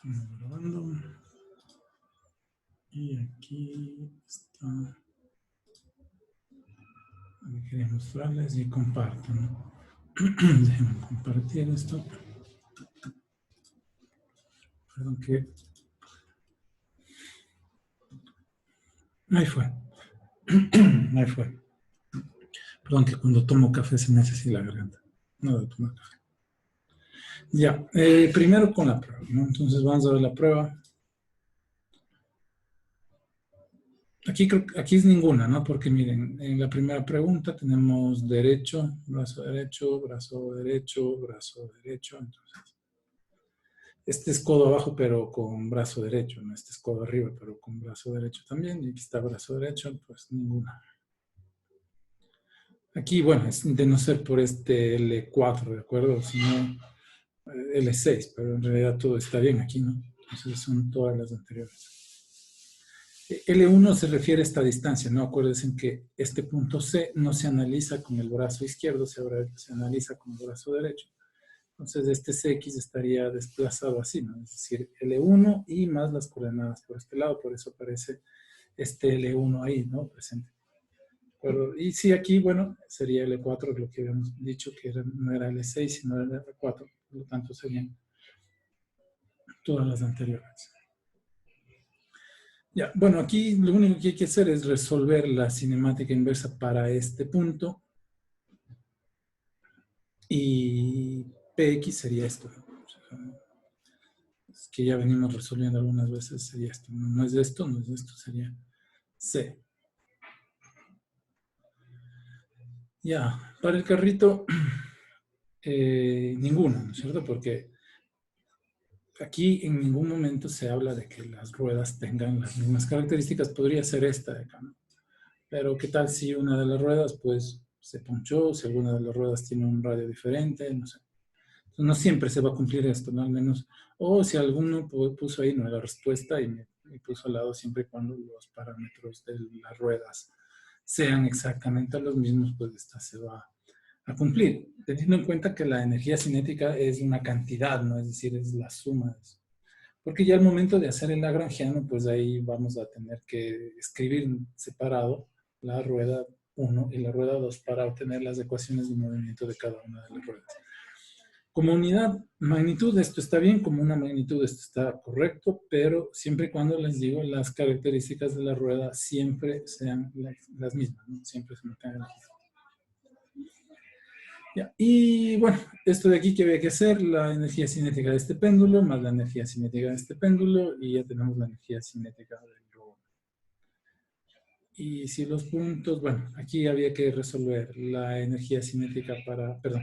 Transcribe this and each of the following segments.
Estamos grabando. Y aquí está. Quería mostrarles y comparto, ¿no? Déjenme compartir esto. Perdón que... Ahí fue. Ahí fue. Perdón que cuando tomo café se me hace así la garganta. No debo tomar café. Ya, primero con la prueba, ¿no? Entonces vamos a ver la prueba. Aquí es ninguna, ¿no? Porque miren, en la primera pregunta tenemos derecho, brazo derecho, brazo derecho, brazo derecho. Entonces, este es codo abajo, pero con brazo derecho, ¿no? Este es codo arriba, pero con brazo derecho también. Y aquí está brazo derecho, pues ninguna. Aquí, bueno, es de no ser por este L4, ¿de acuerdo? Sino L6, pero en realidad todo está bien aquí, ¿no? Entonces son todas las anteriores. L1 se refiere a esta distancia, ¿no? Acuérdense que este punto C no se analiza con el brazo izquierdo, se analiza con el brazo derecho. Entonces este CX estaría desplazado así, ¿no? Es decir, L1 y más las coordenadas por este lado, por eso aparece este L1 ahí, ¿no? Presente. Pero, y sí, aquí, bueno, sería L4, lo que habíamos dicho, que no era L6, sino era L4, por lo tanto serían todas las anteriores. Ya, bueno, aquí lo único que hay que hacer es resolver la cinemática inversa para este punto. Y PX sería esto. Es que ya venimos resolviendo algunas veces, sería esto. No es esto, no es esto, sería C. Ya, para el carrito, ninguna, ¿no es cierto? Porque aquí en ningún momento se habla de que las ruedas tengan las mismas características. Podría ser esta de acá, ¿no? Pero ¿qué tal si una de las ruedas, pues, se ponchó? Si alguna de las ruedas tiene un radio diferente, no sé. No siempre se va a cumplir esto, ¿no? Al menos, o si alguno puso ahí no la respuesta y me puso al lado siempre y cuando los parámetros de las ruedas sean exactamente los mismos, pues esta se va a cumplir. Teniendo en cuenta que la energía cinética es una cantidad, ¿no? Es decir, es la suma de eso. Porque ya al momento de hacer el lagrangiano, pues ahí vamos a tener que escribir separado la rueda 1 y la rueda 2 para obtener las ecuaciones de movimiento de cada una de las ruedas. Como unidad, magnitud, esto está bien, como una magnitud esto está correcto, pero siempre y cuando les digo las características de la rueda siempre sean las mismas, ¿no? Siempre se mantengan las mismas. Ya. Y bueno, esto de aquí que había que hacer, la energía cinética de este péndulo, más la energía cinética de este péndulo, y ya tenemos la energía cinética del globo. Y si los puntos, bueno, aquí había que resolver la energía cinética para, perdón,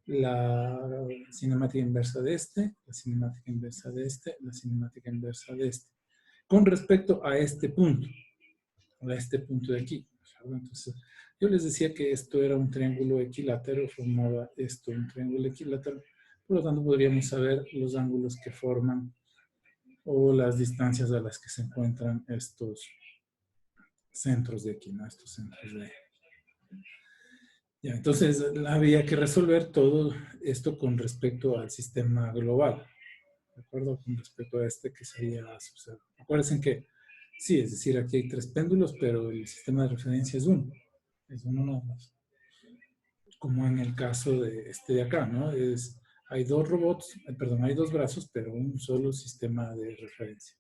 la cinemática inversa de este, la cinemática inversa de este, la cinemática inversa de este. Con respecto a este punto de aquí. Entonces, yo les decía que esto era un triángulo equilátero, formaba esto un triángulo equilátero, por lo tanto podríamos saber los ángulos que forman o las distancias a las que se encuentran estos centros de aquí, ¿no? Estos centros de... Ya, entonces había que resolver todo esto con respecto al sistema global, ¿de acuerdo? Con respecto a este que sería su cero. Acuérdense que sí, es decir, aquí hay 3 péndulos, pero el sistema de referencia es uno nada más. Como en el caso de este de acá, ¿no? Hay 2 robots, perdón, hay 2 brazos, pero un solo sistema de referencia.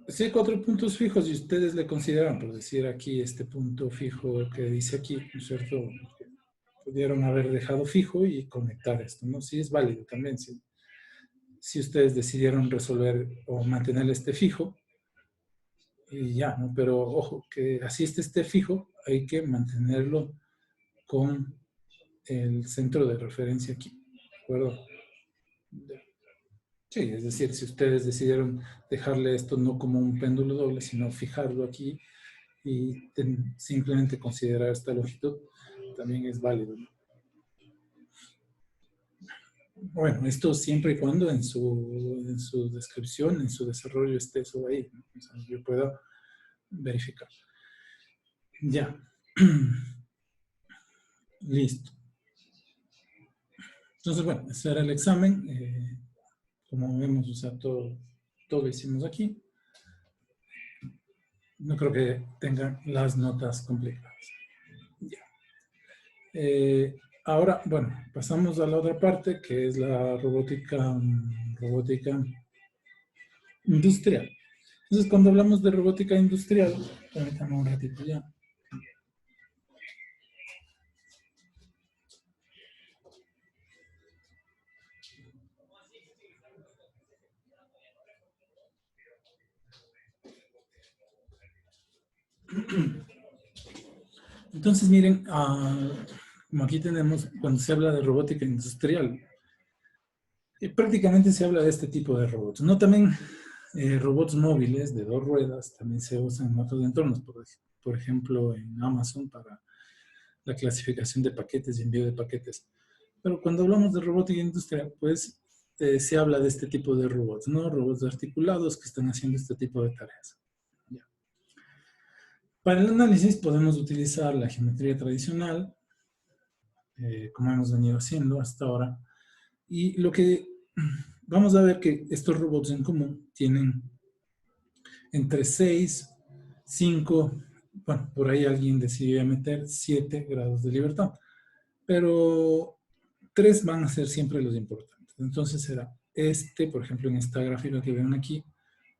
Sí, hay 4 puntos fijos y ustedes le consideran, por decir aquí, este punto fijo que dice aquí, ¿no es cierto? Pudieron haber dejado fijo y conectar esto, ¿no? Sí, es válido también. Si ustedes decidieron resolver o mantener este fijo, y ya, ¿no? Pero ojo, que así esté fijo, hay que mantenerlo con el centro de referencia aquí, ¿de acuerdo? Sí, es decir, si ustedes decidieron dejarle esto no como un péndulo doble, sino fijarlo aquí y simplemente considerar esta longitud, también es válido, ¿no? Bueno, esto siempre y cuando en su descripción, en su desarrollo esté eso ahí, ¿no? O sea, yo puedo verificar. Ya. Listo. Entonces, bueno, ese era el examen. Como vemos, o sea, todo hicimos aquí. No creo que tengan las notas complicadas. Ya. Ahora, bueno, pasamos a la otra parte, que es la robótica industrial. Entonces, cuando hablamos de robótica industrial, permítame un ratito ya. Entonces, miren, como aquí tenemos, cuando se habla de robótica industrial, prácticamente se habla de este tipo de robots. No también robots móviles de 2 ruedas, también se usan en otros entornos, por ejemplo, en Amazon para la clasificación de paquetes y envío de paquetes. Pero cuando hablamos de robótica industrial, pues se habla de este tipo de robots, ¿no? Robots articulados que están haciendo este tipo de tareas. Ya. Para el análisis podemos utilizar la geometría tradicional, como hemos venido haciendo hasta ahora. Y lo que vamos a ver que estos robots en común tienen entre 6, 5, bueno, por ahí alguien decidió meter 7 grados de libertad. Pero 3 van a ser siempre los importantes. Entonces será este, por ejemplo, en esta gráfica que ven aquí,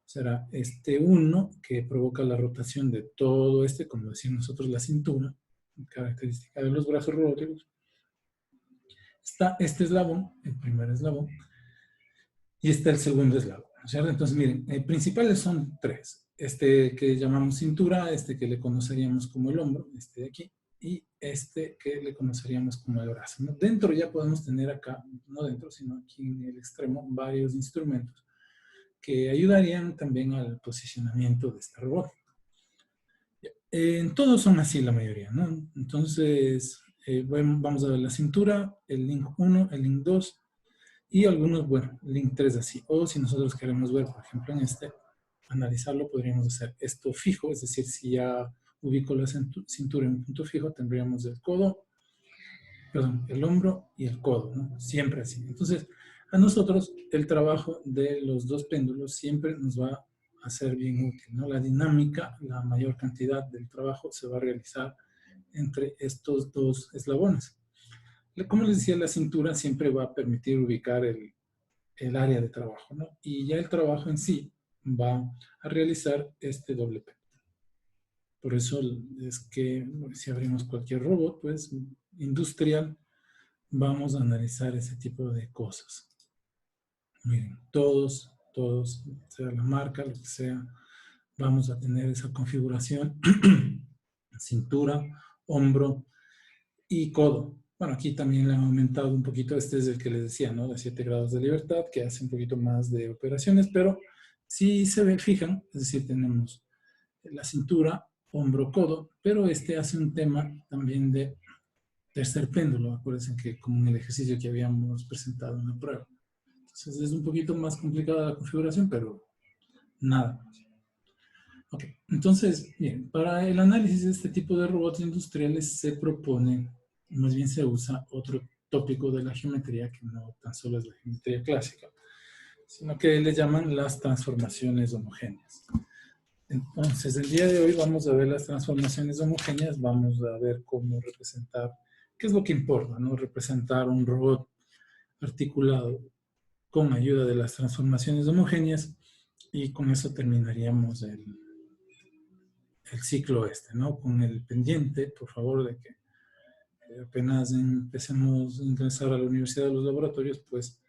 será este 1 que provoca la rotación de todo este, como decimos nosotros, la cintura, característica de los brazos robóticos. Está este eslabón, el primer eslabón, y está el segundo eslabón, ¿cierto? Entonces, miren, principales son 3. Este que llamamos cintura, este que le conoceríamos como el hombro, este de aquí, y este que le conoceríamos como el brazo, ¿no? Dentro ya podemos tener acá, no dentro, sino aquí en el extremo, varios instrumentos que ayudarían también al posicionamiento de este robot. Todos son así la mayoría, ¿no? Entonces, bueno, vamos a ver la cintura, el link 1, el link 2, y algunos, bueno, link 3 así. O si nosotros queremos ver, por ejemplo, en este, analizarlo, podríamos hacer esto fijo, es decir, si ya ubico la cintura en un punto fijo, tendríamos el codo, perdón, el hombro y el codo, ¿no? Siempre así. Entonces, a nosotros el trabajo de los dos péndulos siempre nos va a ser bien útil, ¿no? La dinámica, la mayor cantidad del trabajo se va a realizar entre estos dos eslabones. Como les decía, la cintura siempre va a permitir ubicar el área de trabajo, ¿no? Y ya el trabajo en sí va a realizar este doble péndulo. Por eso es que si abrimos cualquier robot, pues industrial, vamos a analizar ese tipo de cosas. Miren, todos, sea la marca, lo que sea, vamos a tener esa configuración, cintura, hombro y codo. Bueno, aquí también le han aumentado un poquito, este es el que les decía, ¿no? De 7 grados de libertad, que hace un poquito más de operaciones, pero si se fijan, es decir, tenemos la cintura, hombro, codo, pero este hace un tema también de tercer péndulo. Acuérdense que como en el ejercicio que habíamos presentado en la prueba. Entonces es un poquito más complicada la configuración, pero nada. Ok, entonces, bien, para el análisis de este tipo de robots industriales se propone, más bien se usa otro tópico de la geometría que no tan solo es la geometría clásica, sino que le llaman las transformaciones homogéneas. Entonces, el día de hoy vamos a ver las transformaciones homogéneas, vamos a ver cómo representar, qué es lo que importa, ¿no? Representar un robot articulado con ayuda de las transformaciones homogéneas y con eso terminaríamos el ciclo este, ¿no? Con el pendiente, por favor, de que apenas empecemos a ingresar a la Universidad de los Laboratorios, pues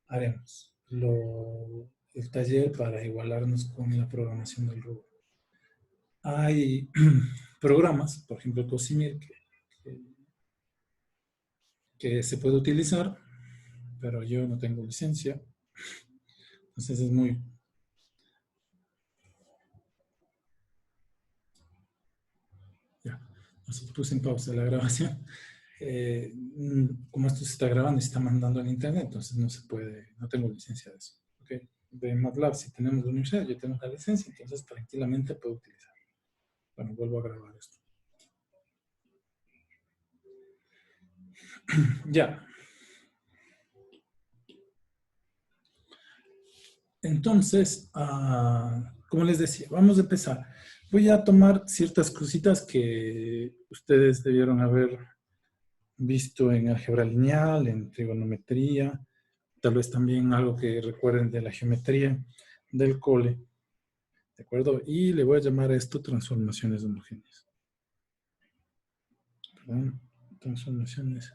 haremos el taller para igualarnos con la programación del robot. Hay programas, por ejemplo, Cosimir, que se puede utilizar, pero yo no tengo licencia. Entonces es muy... Ya, entonces puse en pausa la grabación. Como esto se está grabando y se está mandando al internet, entonces no se puede, no tengo licencia de eso. ¿Okay? De MATLAB, si tenemos la universidad, yo tengo la licencia, entonces tranquilamente puedo utilizar. Bueno, vuelvo a grabar esto. Ya. Entonces, como les decía, vamos a empezar. Voy a tomar ciertas cositas que ustedes debieron haber visto en álgebra lineal, en trigonometría, tal vez también algo que recuerden de la geometría del cole, ¿de acuerdo? Y le voy a llamar a esto transformaciones homogéneas. ¿Perdón? Transformaciones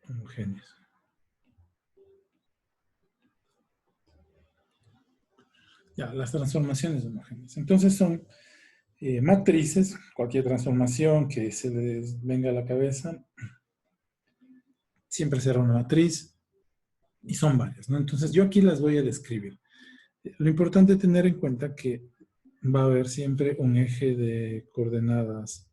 homogéneas. Ya, las transformaciones homogéneas. Entonces son matrices, cualquier transformación que se les venga a la cabeza, siempre será una matriz y son varias, ¿no? Entonces yo aquí las voy a describir. Lo importante es tener en cuenta que va a haber siempre un eje de coordenadas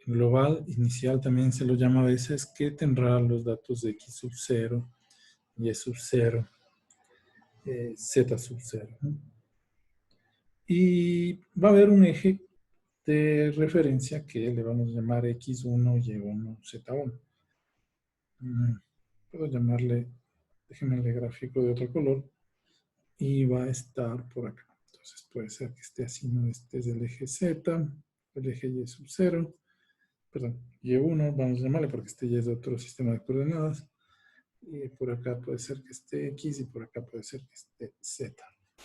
global, inicial también se lo llama a veces, que tendrá los datos de x sub 0, y sub 0, z sub 0, ¿no? Y va a haber un eje de referencia que le vamos a llamar x1, y1, z1. Puedo llamarle, déjenme el gráfico de otro color, y va a estar por acá. Entonces puede ser que esté así, ¿no? Este es el eje z, el eje y sub 0, perdón, y1, vamos a llamarle porque este ya es de otro sistema de coordenadas. Y por acá puede ser que esté x y por acá puede ser que esté z.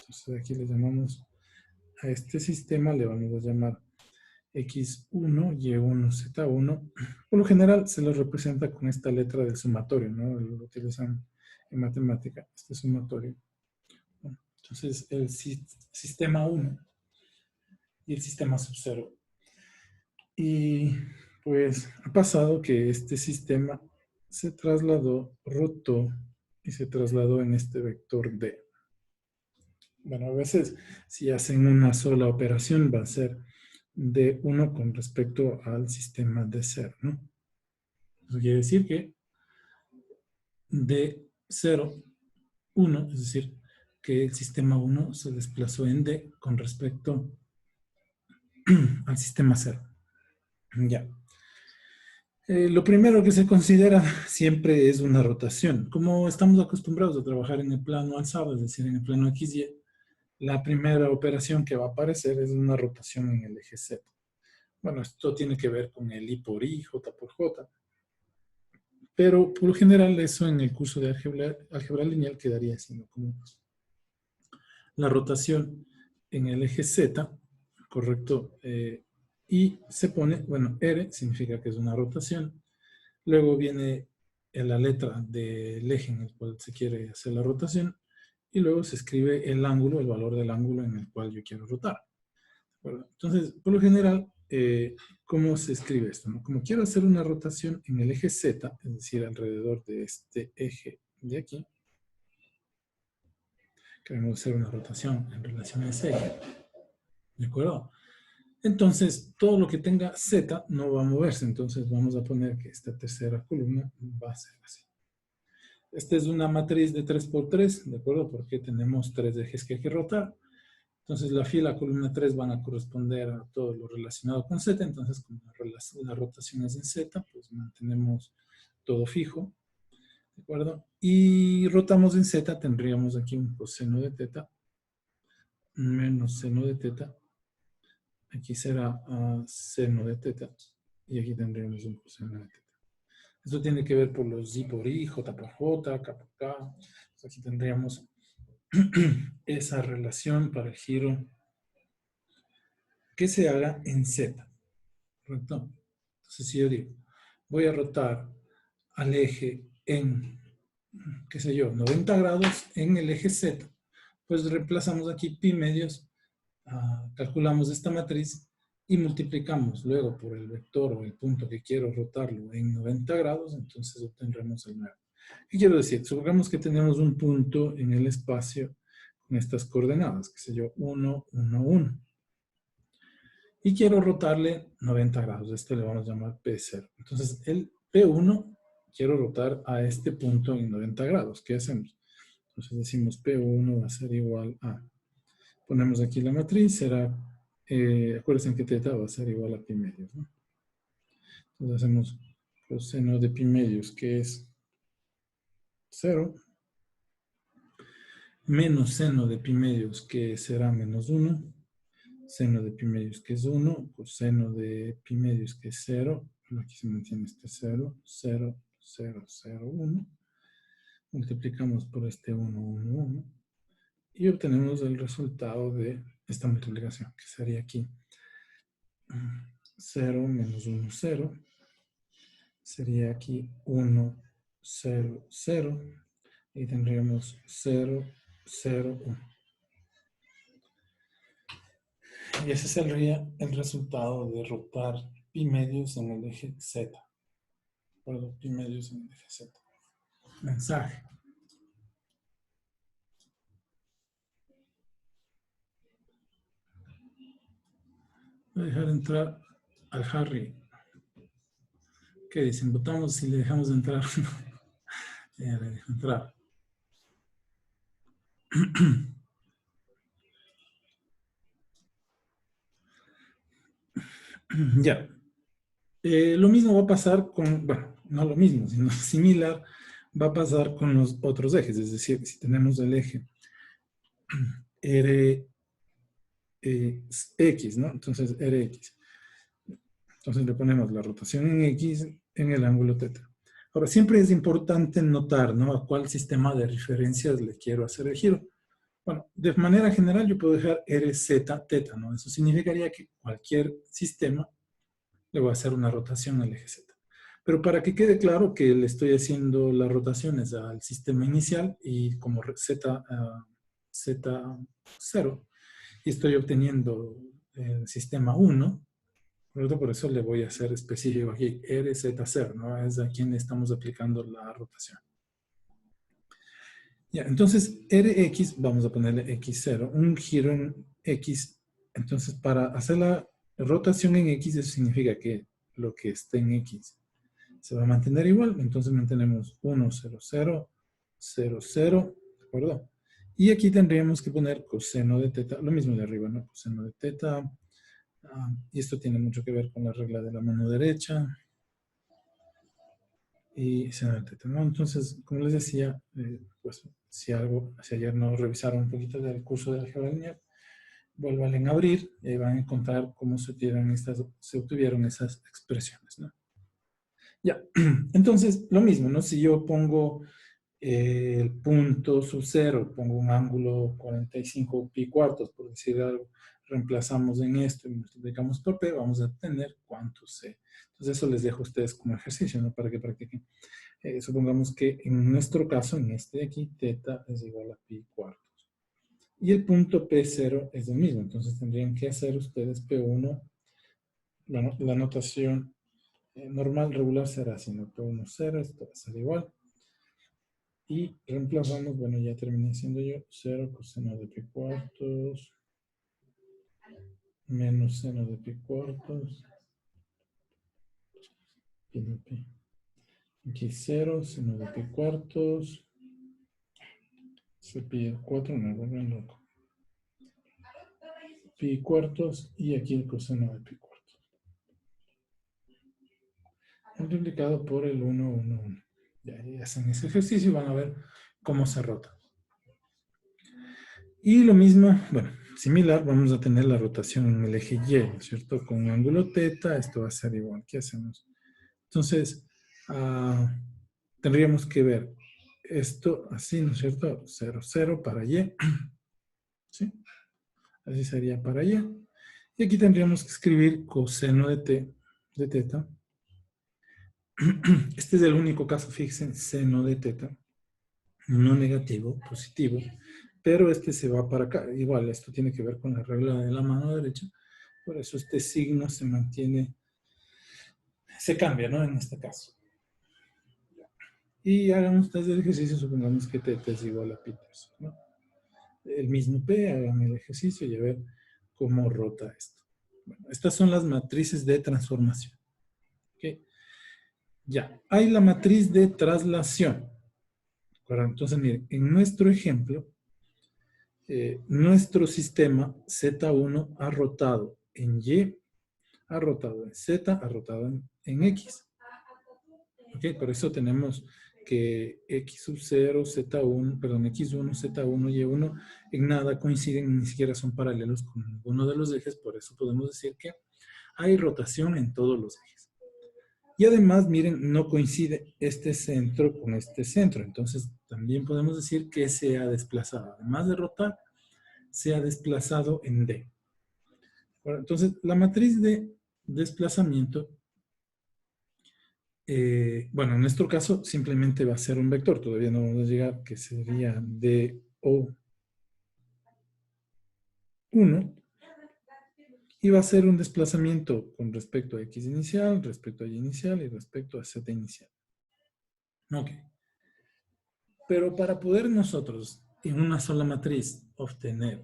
Entonces aquí le llamamos a este sistema, le vamos a llamar x1, y1, z1. Por lo general se lo representa con esta letra del sumatorio, ¿no? Lo utilizan en matemática, este sumatorio. Bueno, entonces el sistema 1 y el sistema sub 0. Y pues ha pasado que este sistema se trasladó, rotó y se trasladó en este vector D. Bueno, a veces si hacen una sola operación va a ser D1 con respecto al sistema D0, ¿no? Eso quiere decir que D0, 1, es decir, que el sistema 1 se desplazó en D con respecto al sistema 0. Ya. Lo primero que se considera siempre es una rotación. Como estamos acostumbrados a trabajar en el plano alzado, es decir, en el plano XY, la primera operación que va a aparecer es una rotación en el eje Z. Bueno, esto tiene que ver con el I por I, J por J. Pero por lo general eso en el curso de álgebra lineal quedaría así, ¿no? Como la rotación en el eje Z, correcto, y se pone, bueno, R significa que es una rotación. Luego viene la letra del eje en el cual se quiere hacer la rotación y luego se escribe el ángulo, el valor del ángulo en el cual yo quiero rotar. Bueno, entonces, por lo general, ¿cómo se escribe esto? ¿No? Como quiero hacer una rotación en el eje Z, es decir, alrededor de este eje de aquí, queremos hacer una rotación en relación a ese eje, ¿de acuerdo? Entonces, todo lo que tenga Z no va a moverse, entonces vamos a poner que esta tercera columna va a ser así. Esta es una matriz de 3×3, ¿de acuerdo? Porque tenemos 3 ejes que hay que rotar. Entonces, la fila, columna 3 van a corresponder a todo lo relacionado con Z. Entonces, como la rotación es en Z, pues mantenemos todo fijo, ¿de acuerdo? Y rotamos en Z, tendríamos aquí un coseno de teta menos seno de teta. Aquí será seno de teta. Y aquí tendríamos un coseno de teta. Esto tiene que ver por los I por I, J por J, K por K. Entonces, aquí tendríamos esa relación para el giro que se haga en Z, ¿correcto? Entonces, si yo digo, voy a rotar al eje en, qué sé yo, 90 grados en el eje Z, pues reemplazamos aquí pi medios, calculamos esta matriz y multiplicamos luego por el vector o el punto que quiero rotarlo en 90 grados, entonces obtendremos el 9. ¿Qué quiero decir? Supongamos que tenemos un punto en el espacio con estas coordenadas, qué sé yo, 1, 1, 1. Y quiero rotarle 90 grados. Este le vamos a llamar P0. Entonces, el P1 quiero rotar a este punto en 90 grados. ¿Qué hacemos? Entonces decimos P1 va a ser igual a, Ponemos aquí la matriz, será, acuérdense que teta va a ser igual a pi medios, ¿no? Entonces hacemos coseno de pi medios, que es 0, menos seno de pi medios, que será menos 1, seno de pi medios, que es 1, coseno de pi medios, que es 0, aquí se mantiene este 0, 0, 0, 0, 1, multiplicamos por este 1, 1, 1, y obtenemos el resultado de esta multiplicación, que sería aquí 0 menos 1, 0, sería aquí 1, 0, 0, y tendríamos 0, 0, 1. Y ese sería el resultado de rotar pi medios en el eje Z. Perdón, pi medios en el eje Z. Mensaje. Voy a dejar entrar al Harry. ¿Qué dicen? Votamos si le dejamos de entrar. Ya le dejo entrar. Ya. Lo mismo va a pasar con, bueno, no lo mismo, sino similar, va a pasar con los otros ejes. Es decir, si tenemos el eje X, ¿no? Entonces, Rx. Entonces le ponemos la rotación en X en el ángulo teta. Ahora, siempre es importante notar, ¿no? A cuál sistema de referencias le quiero hacer el giro. Bueno, de manera general yo puedo dejar Rz teta, ¿no? Eso significaría que cualquier sistema le voy a hacer una rotación al eje Z. Pero para que quede claro que le estoy haciendo las rotaciones al sistema inicial y como Z0, y estoy obteniendo el sistema 1, por eso le voy a hacer específico aquí, RZ0, ¿no? Es a quien estamos aplicando la rotación. Ya, entonces, Rx, vamos a ponerle X0, un giro en X. Entonces, para hacer la rotación en X, eso significa que lo que esté en X se va a mantener igual. Entonces, mantenemos 1, 0, 0, 0, 0, ¿de acuerdo? Y aquí tendríamos que poner coseno de teta, lo mismo de arriba, ¿no? Coseno de teta. Y esto tiene mucho que ver con la regla de la mano derecha. Y seno de teta, ¿no? Entonces, como les decía, pues si ayer no revisaron un poquito del curso de álgebra lineal, vuelvan a abrir y van a encontrar cómo se obtuvieron esas expresiones, ¿no? Ya, entonces, lo mismo, ¿no? Si yo pongo el punto sub 0, pongo un ángulo 45 pi cuartos, por decir algo, reemplazamos en esto y multiplicamos por p, vamos a obtener cuánto c. Entonces eso les dejo a ustedes como ejercicio, ¿no? Para que practiquen. Supongamos que en nuestro caso, en este de aquí, teta es igual a pi cuartos. Y el punto P0 es el mismo, entonces tendrían que hacer ustedes P1, la notación normal, regular será así, ¿no? P1, 0, esto va a ser igual. Y reemplazamos, bueno, ya terminé siendo yo, 0 coseno de pi cuartos, menos seno de pi cuartos, pi de pi. Aquí 0, seno de pi cuartos, se pide 4, me vuelven loco. Pi cuartos y aquí el coseno de pi cuartos. Multiplicado por el 1, 1, 1. Ya hacen ese ejercicio y van a ver cómo se rota. Y lo mismo, bueno, similar, vamos a tener la rotación en el eje Y, ¿no es cierto? Con un ángulo teta, esto va a ser igual. ¿Qué hacemos? Entonces, tendríamos que ver esto así, ¿no es cierto? 0, 0 para Y. ¿Sí? Así sería para Y. Y aquí tendríamos que escribir coseno de teta. Este es el único caso, fíjense, seno de teta. No negativo, positivo. Pero este se va para acá. Igual, esto tiene que ver con la regla de la mano derecha. Por eso este signo se mantiene, se cambia, ¿no? En este caso. Y hagan ustedes el ejercicio, supongamos que teta es igual a pi tercios, ¿no? El mismo P, hagan el ejercicio y a ver cómo rota esto. Bueno, estas son las matrices de transformación. ¿Okay? Ya, hay la matriz de traslación. Entonces, miren, en nuestro ejemplo, nuestro sistema Z1 ha rotado en Y, ha rotado en Z, ha rotado en X. ¿Ok? Por eso tenemos que X sub 0, Z1, perdón, X1, Z1, Y1 en nada coinciden, ni siquiera son paralelos con ninguno de los ejes. Por eso podemos decir que hay rotación en todos los ejes. Y además, miren, no coincide este centro con este centro. Entonces, también podemos decir que se ha desplazado. Además de rotar, se ha desplazado en D. Bueno, entonces, la matriz de desplazamiento, bueno, en nuestro caso, simplemente va a ser un vector. Todavía no vamos a llegar, que sería DO1. Y va a ser un desplazamiento con respecto a X inicial, respecto a Y inicial y respecto a Z inicial. Ok. Pero para poder nosotros en una sola matriz obtener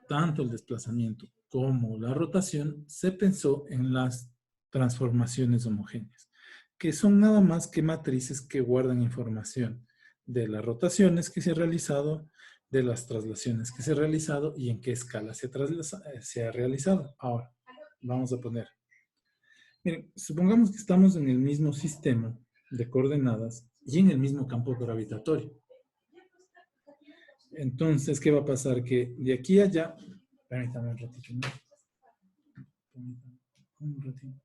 tanto el desplazamiento como la rotación, se pensó en las transformaciones homogéneas, que son nada más que matrices que guardan información de las rotaciones que se ha realizado, de las traslaciones que se ha realizado y en qué escala se ha realizado. Ahora, vamos a poner. Miren, supongamos que estamos en el mismo sistema de coordenadas y en el mismo campo gravitatorio. Entonces, ¿qué va a pasar? Que de aquí a allá, permítame un ratito, ¿no? Permítame un ratito.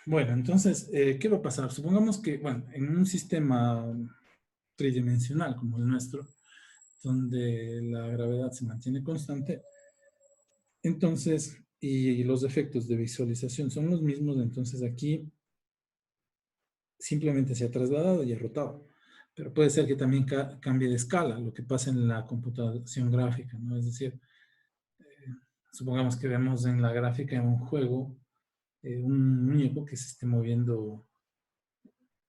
Bueno, entonces, ¿qué va a pasar? Supongamos que, bueno, en un sistema tridimensional como el nuestro, donde la gravedad se mantiene constante, entonces, y los efectos de visualización son los mismos, entonces aquí simplemente se ha trasladado y ha rotado. Pero puede ser que también cambie de escala, lo que pasa en la computación gráfica, ¿no? Es decir, supongamos que vemos en la gráfica en un juego un muñeco que se esté moviendo,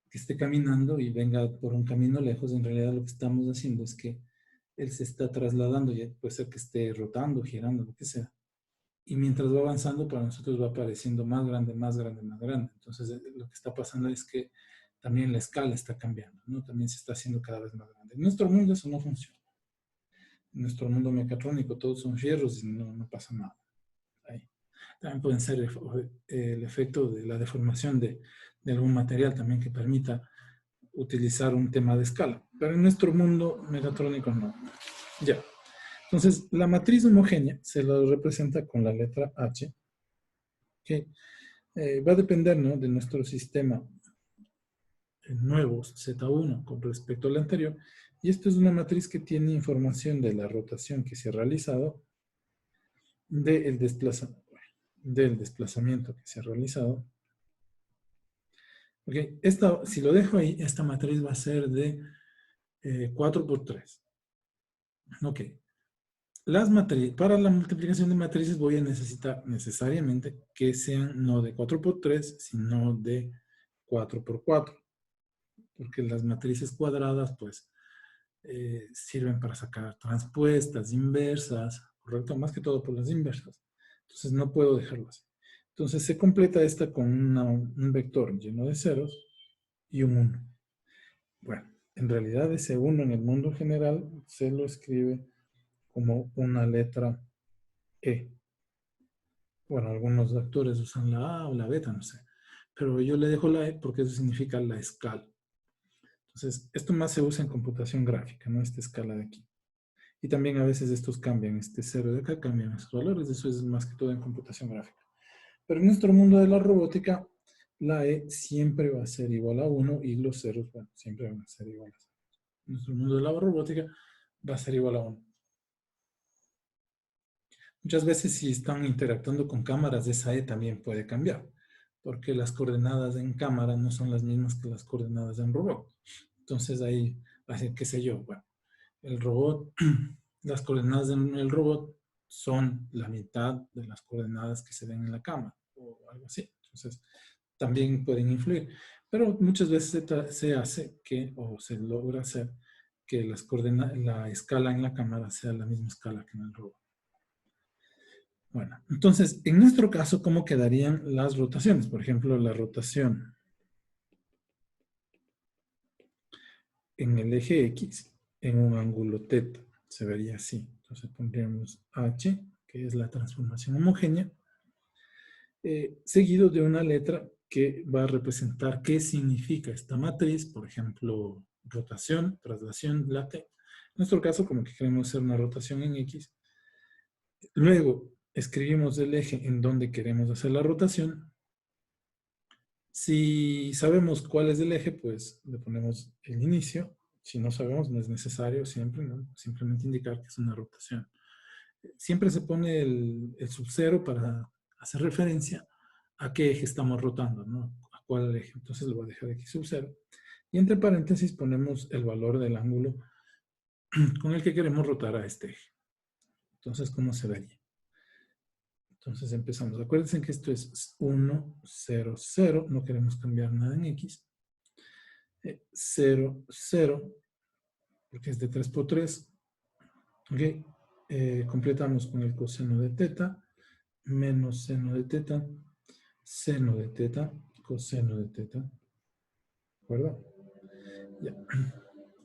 que esté caminando y venga por un camino lejos. En realidad lo que estamos haciendo es que él se está trasladando, y puede ser que esté rotando, girando, lo que sea. Y mientras va avanzando, para nosotros va apareciendo más grande, más grande, más grande. Entonces, lo que está pasando es que también la escala está cambiando, ¿no? También se está haciendo cada vez más grande. En nuestro mundo eso no funciona. En nuestro mundo mecatrónico todos son fierros y no pasa nada. Ahí. También pueden ser el efecto de la deformación de algún material también que permita utilizar un tema de escala. Pero en nuestro mundo mecatrónico no. Ya. Entonces, la matriz homogénea se la representa con la letra H, que va a depender, ¿no?, de nuestro sistema nuevo Z1 con respecto al anterior. Y esto es una matriz que tiene información de la rotación que se ha realizado, del desplazamiento que se ha realizado. Okay. Si lo dejo ahí, esta matriz va a ser de 4 por 3. Ok. Para la multiplicación de matrices voy a necesitar necesariamente que sean no de 4 por 3, sino de 4 por 4. Porque las matrices cuadradas, pues, sirven para sacar transpuestas, inversas, ¿correcto? Más que todo por las inversas. Entonces no puedo dejarlo así. Entonces se completa esta con un vector lleno de ceros y un 1. Bueno, en realidad ese 1 en el mundo general se lo escribe como una letra E. Bueno, algunos actores usan la A o la beta, no sé. Pero yo le dejo la E porque eso significa la escala. Entonces, esto más se usa en computación gráfica, ¿no? Esta escala de aquí. Y también a veces estos cambian, este 0 de acá cambian esos valores, eso es más que todo en computación gráfica. Pero en nuestro mundo de la robótica, la E siempre va a ser igual a 1 y los ceros, bueno, siempre van a ser iguales. En nuestro mundo de la robótica va a ser igual a 1. Muchas veces si están interactuando con cámaras, esa E también puede cambiar, porque las coordenadas en cámara no son las mismas que las coordenadas en robot. Entonces ahí va a ser, qué sé yo, bueno, el robot, las coordenadas en el robot son la mitad de las coordenadas que se ven en la cámara o algo así. Entonces, también pueden influir. Pero muchas veces se hace que, o se logra hacer, que la escala en la cámara sea la misma escala que en el robot. Bueno, entonces, en nuestro caso, ¿cómo quedarían las rotaciones? Por ejemplo, la rotación en el eje X en un ángulo θ. Se vería así. Entonces pondríamos H, que es la transformación homogénea, seguido de una letra que va a representar qué significa esta matriz, por ejemplo, rotación, traslación, late. En nuestro caso, como que queremos hacer una rotación en X. Luego, escribimos el eje en donde queremos hacer la rotación. Si sabemos cuál es el eje, pues le ponemos el inicio. Si no sabemos, no es necesario siempre, ¿no? Simplemente indicar que es una rotación. Siempre se pone el sub-0 para hacer referencia a qué eje estamos rotando, ¿no? A cuál eje. Entonces lo voy a dejar aquí sub-0. Y entre paréntesis ponemos el valor del ángulo con el que queremos rotar a este eje. Entonces, ¿cómo se vería? Entonces empezamos. Acuérdense que esto es 1, 0, 0. No queremos cambiar nada en X. 0, 0, porque es de 3 por 3. Ok. Completamos con el coseno de θ, menos seno de θ, seno de θ, coseno de θ. ¿De acuerdo? Ya.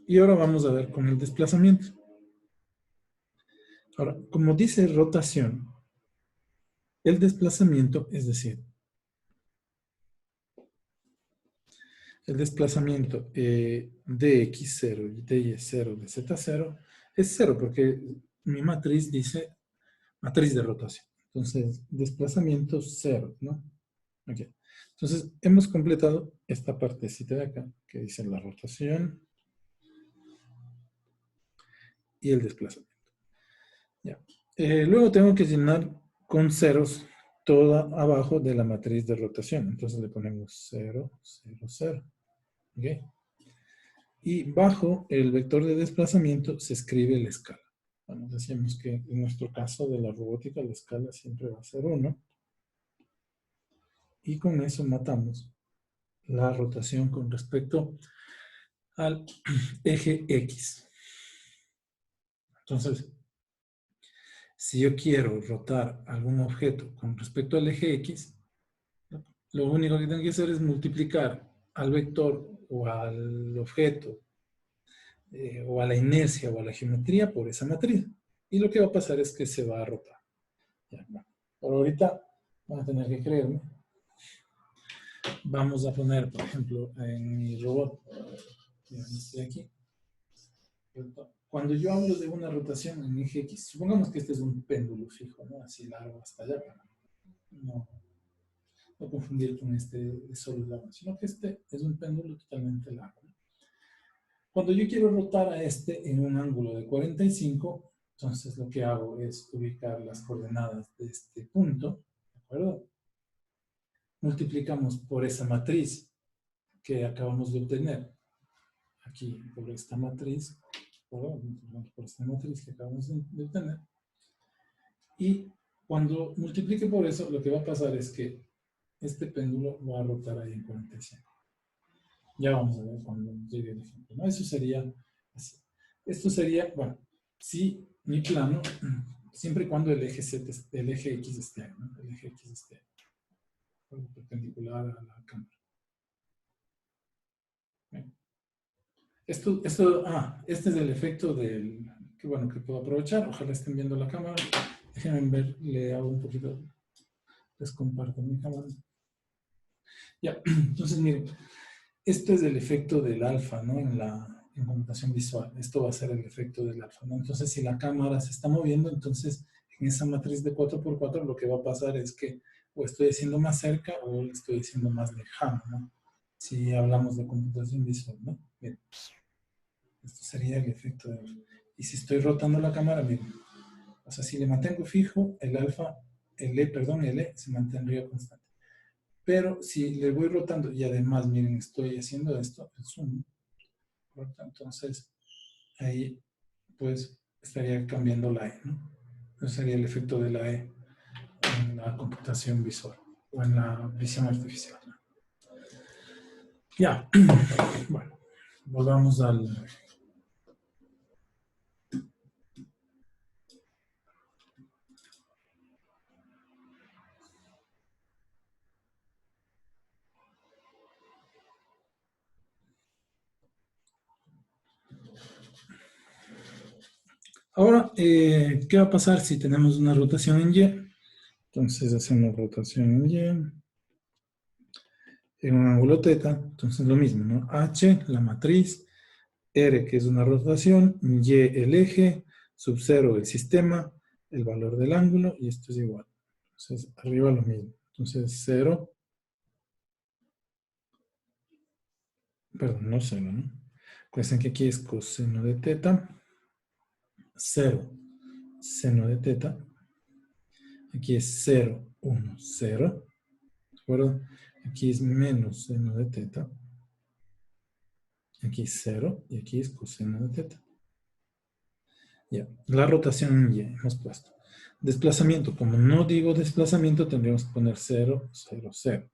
Y ahora vamos a ver con el desplazamiento. Ahora, como dice rotación, el desplazamiento, es decir, el desplazamiento de x0 y de y0 de z0 es 0 porque mi matriz dice matriz de rotación. Entonces, desplazamiento 0, ¿no? Ok. Entonces, hemos completado esta partecita de acá que dice la rotación y el desplazamiento. Ya. Luego tengo que llenar con ceros toda abajo de la matriz de rotación. Entonces le ponemos 0, 0, 0. ¿Ok? Y bajo el vector de desplazamiento se escribe la escala. Bueno, decíamos que en nuestro caso de la robótica la escala siempre va a ser 1. Y con eso matamos la rotación con respecto al eje X. Entonces, si yo quiero rotar algún objeto con respecto al eje X, lo único que tengo que hacer es multiplicar al vector o al objeto o a la inercia o a la geometría por esa matriz. Y lo que va a pasar es que se va a rotar. Ya, bueno. Por ahorita van a tener que creerme. Vamos a poner, por ejemplo, en mi robot, estoy aquí. Cuando yo hablo de una rotación en eje X, supongamos que este es un péndulo fijo, ¿no? Así largo hasta allá, para no confundir con este de solo largo, sino que este es un péndulo totalmente largo. Cuando yo quiero rotar a este en un ángulo de 45, entonces lo que hago es ubicar las coordenadas de este punto, ¿de acuerdo? Multiplicamos por esa matriz que acabamos de obtener. Aquí, por esta matriz, por esta matriz que acabamos de obtener. Y cuando multiplique por eso, lo que va a pasar es que este péndulo va a rotar ahí en 45. Ya vamos a ver cuando llegue el ejemplo, ¿no? Eso sería así. Esto sería, bueno, si mi plano, siempre y cuando el eje, el eje X esté ahí, ¿no? El eje X esté perpendicular a la cámara. Bien. Este es el efecto del, que bueno, que puedo aprovechar. Ojalá estén viendo la cámara. Déjenme ver, le hago un poquito, les comparto mi cámara. Ya, entonces miren, esto es el efecto del alfa, ¿no? En computación visual. Esto va a ser el efecto del alfa, ¿no? Entonces, si la cámara se está moviendo, entonces en esa matriz de 4x4 lo que va a pasar es que o estoy haciendo más cerca o estoy haciendo más lejano, ¿no? Si hablamos de computación visual, ¿no? Miren, esto sería el efecto del alfa. Y si estoy rotando la cámara, miren, o sea, si le mantengo fijo, el alfa, el E se mantendría constante. Pero si le voy rotando y además, miren, estoy haciendo esto, el zoom, ¿correcto? Entonces, ahí, pues, estaría cambiando la E, ¿no? Ese sería el efecto de la E en la computación visual o en la visión artificial, ¿no? Ya, bueno, volvamos al... Ahora, ¿qué va a pasar si tenemos una rotación en Y? Entonces hacemos rotación en Y, en un ángulo teta, entonces lo mismo, ¿no? H, la matriz, R, que es una rotación, Y, el eje, sub 0, el sistema, el valor del ángulo, y esto es igual. Entonces, arriba lo mismo. Entonces, 0, perdón, no 0, ¿no? Recuerden que aquí es coseno de teta, 0, seno de teta, aquí es 0, 1, 0, ¿de acuerdo? Aquí es menos seno de teta, aquí es 0 y aquí es coseno de teta. Ya, la rotación en Y hemos puesto. Desplazamiento, como no digo desplazamiento, tendríamos que poner 0, 0, 0.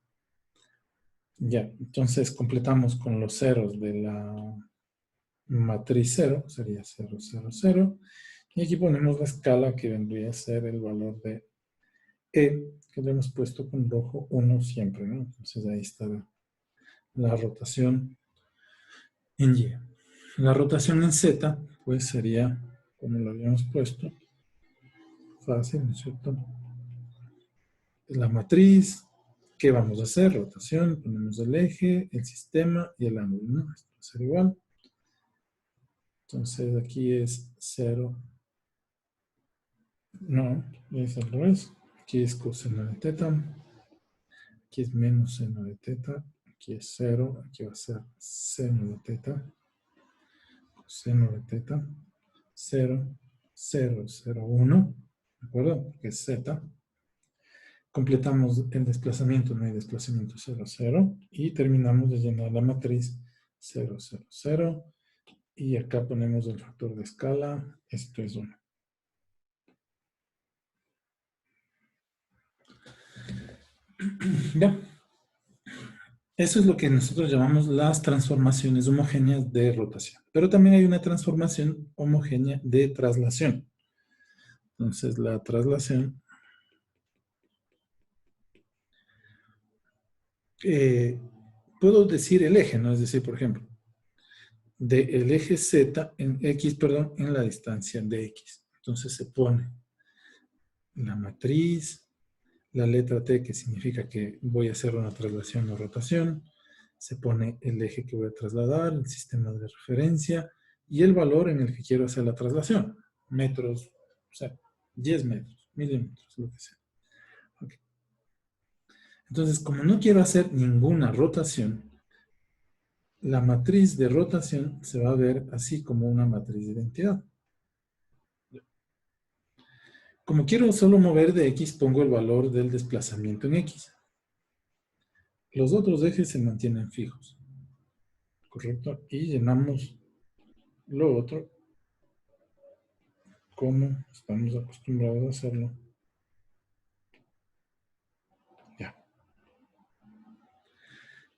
Ya, entonces completamos con los ceros de la matriz 0, sería 0, 0, 0. Y aquí ponemos la escala que vendría a ser el valor de E, que le hemos puesto con rojo 1 siempre, ¿no? Entonces ahí está la rotación en Y. La rotación en Z, pues sería, como lo habíamos puesto, fácil, ¿no es cierto? La matriz, ¿qué vamos a hacer? Rotación, ponemos el eje, el sistema y el ángulo, ¿no? Esto va a ser igual. Entonces aquí es 0. No, es al revés. Aquí es coseno de teta. Aquí es menos seno de teta. Aquí es 0. Aquí va a ser seno de teta. Coseno de teta. 0, 0, 0, 1. ¿De acuerdo? Porque es z. Completamos el desplazamiento, no hay desplazamiento 0, 0. Y terminamos de llenar la matriz 0, 0, 0. Y acá ponemos el factor de escala. Esto es 1. Ya. Eso es lo que nosotros llamamos las transformaciones homogéneas de rotación. Pero también hay una transformación homogénea de traslación. Entonces, la traslación puedo decir el eje, ¿no? Es decir, por ejemplo, del eje Z en X, perdón, en la distancia de X. Entonces se pone la matriz, la letra T, que significa que voy a hacer una traslación o rotación, se pone el eje que voy a trasladar, el sistema de referencia y el valor en el que quiero hacer la traslación. Metros, o sea, 10 metros, milímetros, lo que sea. Okay. Entonces, como no quiero hacer ninguna rotación, la matriz de rotación se va a ver así como una matriz de identidad. Como quiero solo mover de X, pongo el valor del desplazamiento en X. Los otros ejes se mantienen fijos. ¿Correcto? Y llenamos lo otro como estamos acostumbrados a hacerlo. Ya.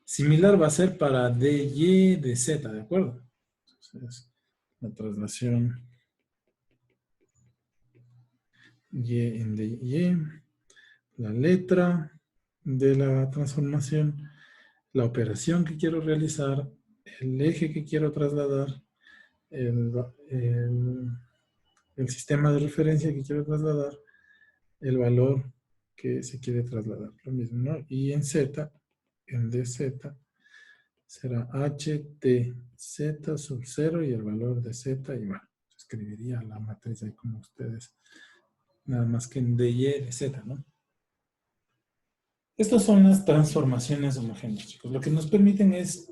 Similar va a ser para DY de Z, ¿de acuerdo? Entonces, la traslación Y en DY, la letra de la transformación, la operación que quiero realizar, el eje que quiero trasladar, el, el, el sistema de referencia que quiero trasladar, el valor que se quiere trasladar, lo mismo, ¿no? Y en Z, en DZ, será HTZ sub 0 y el valor de Z, y bueno, escribiría la matriz ahí como ustedes, nada más que en DY de Z, ¿no? Estas son las transformaciones homogéneas, chicos. Lo que nos permiten es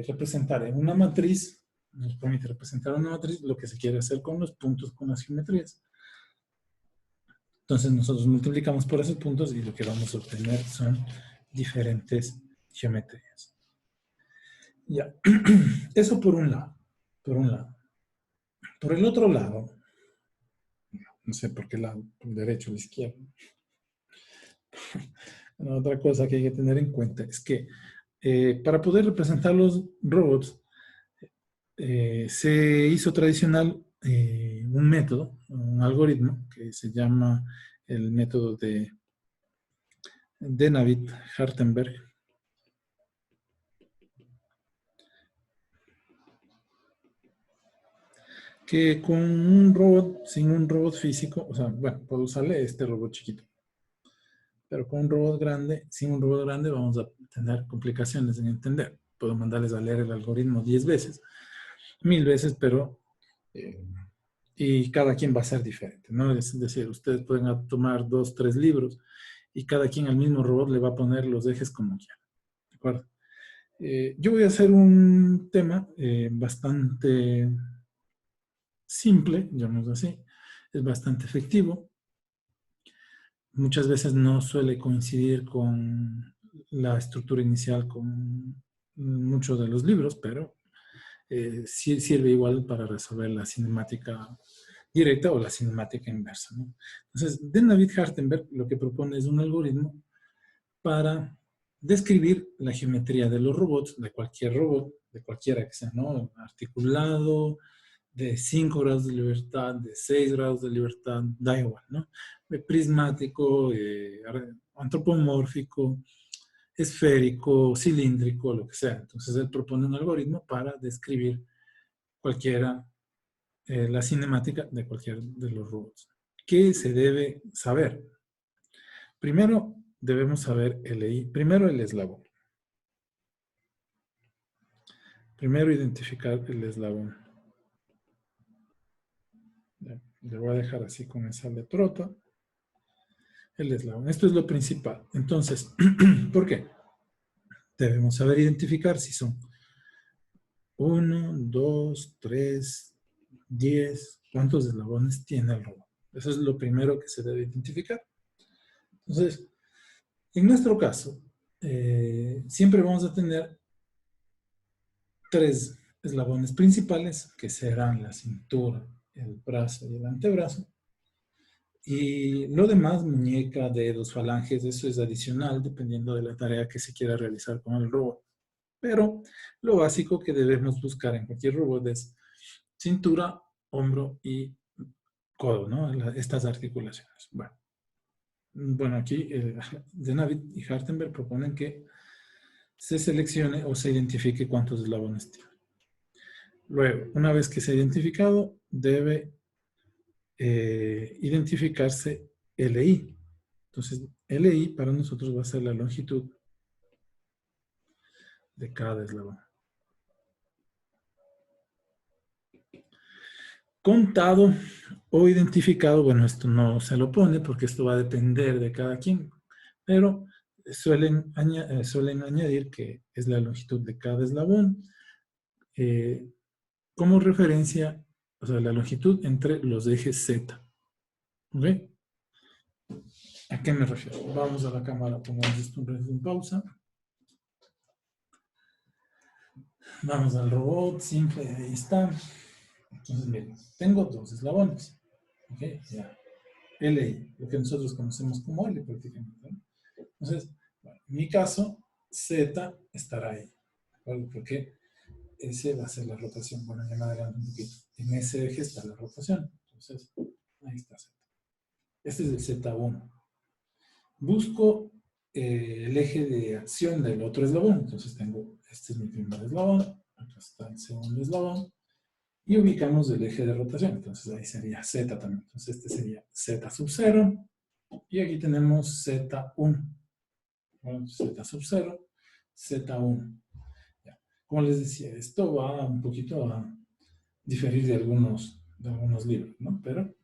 representar en una matriz, nos permite representar una matriz lo que se quiere hacer con los puntos, con las geometrías. Entonces nosotros multiplicamos por esos puntos y lo que vamos a obtener son diferentes geometrías. Ya, eso por un lado, por un lado. Por el otro lado, no sé por qué lado, por el derecho o el izquierdo. Otra cosa que hay que tener en cuenta es que Para poder representar los robots, se hizo tradicional un método, un algoritmo que se llama el método de Navitt-Hartenberg, que con un robot, sin un robot físico, o sea, bueno, puedo usarle este robot chiquito, pero con un robot grande, sin un robot grande vamos a tener complicaciones en entender. Puedo mandarles a leer el algoritmo 10 veces, 1000 veces, pero y cada quien va a ser diferente, ¿no? Es decir, ustedes pueden tomar 2, 3 libros y cada quien al mismo robot le va a poner los ejes como quiera, ¿de acuerdo? Yo voy a hacer un tema bastante simple, llamémoslo así, es bastante efectivo. Muchas veces no suele coincidir con la estructura inicial con muchos de los libros, pero sí sirve igual para resolver la cinemática directa o la cinemática inversa, ¿no? Entonces, de Navitt-Hartenberg lo que propone es un algoritmo para describir la geometría de los robots, de cualquier robot, de cualquiera que sea, ¿no? Articulado, de 5 grados de libertad, de 6 grados de libertad, da igual, ¿no? Prismático, antropomórfico, esférico, cilíndrico, lo que sea. Entonces él propone un algoritmo para describir cualquiera, la cinemática de cualquier de los robots. ¿Qué se debe saber? Primero debemos saber primero el eslabón. Primero identificar el eslabón. Le voy a dejar así con esa letrota. El eslabón. Esto es lo principal. Entonces, ¿por qué? Debemos saber identificar si son 1, 2, 3, 10. ¿Cuántos eslabones tiene el robot? Eso es lo primero que se debe identificar. Entonces, en nuestro caso, siempre vamos a tener 3 eslabones principales, que serán la cintura, el brazo y el antebrazo. Y lo demás, muñeca, dedos, falanges, eso es adicional dependiendo de la tarea que se quiera realizar con el robot. Pero lo básico que debemos buscar en cualquier robot es cintura, hombro y codo, ¿no? Estas articulaciones. Bueno, aquí de Navitt y Hartenberg proponen que se seleccione o se identifique cuántos eslabones tiene. Luego, una vez que se ha identificado, debe identificarse LI. Entonces, LI para nosotros va a ser la longitud de cada eslabón. Contado o identificado, bueno, esto no se lo pone porque esto va a depender de cada quien, pero suelen añadir que es la longitud de cada eslabón como referencia, o sea, la longitud entre los ejes Z. ¿Ok? ¿A qué me refiero? Vamos a la cámara, pongamos esto en pausa. Vamos al robot, simple, ahí está. Entonces, miren, tengo 2 eslabones. ¿Ok? Ya. LI, lo que nosotros conocemos como L prácticamente, ¿no? Entonces, bueno, en mi caso, Z estará ahí. ¿Vale? Porque ese va a ser la rotación. Bueno, ya me adelanto un poquito. En ese eje está la rotación. Entonces, ahí está Z. Este es el Z1. Busco el eje de acción del otro eslabón. Entonces tengo, este es mi primer eslabón, acá está el segundo eslabón, y ubicamos el eje de rotación. Entonces ahí sería Z también. Entonces este sería Z sub 0, y aquí tenemos Z1. Bueno, Z sub 0, Z1. Ya. Como les decía, esto va un poquito a diferir de algunos libros, ¿no? Pero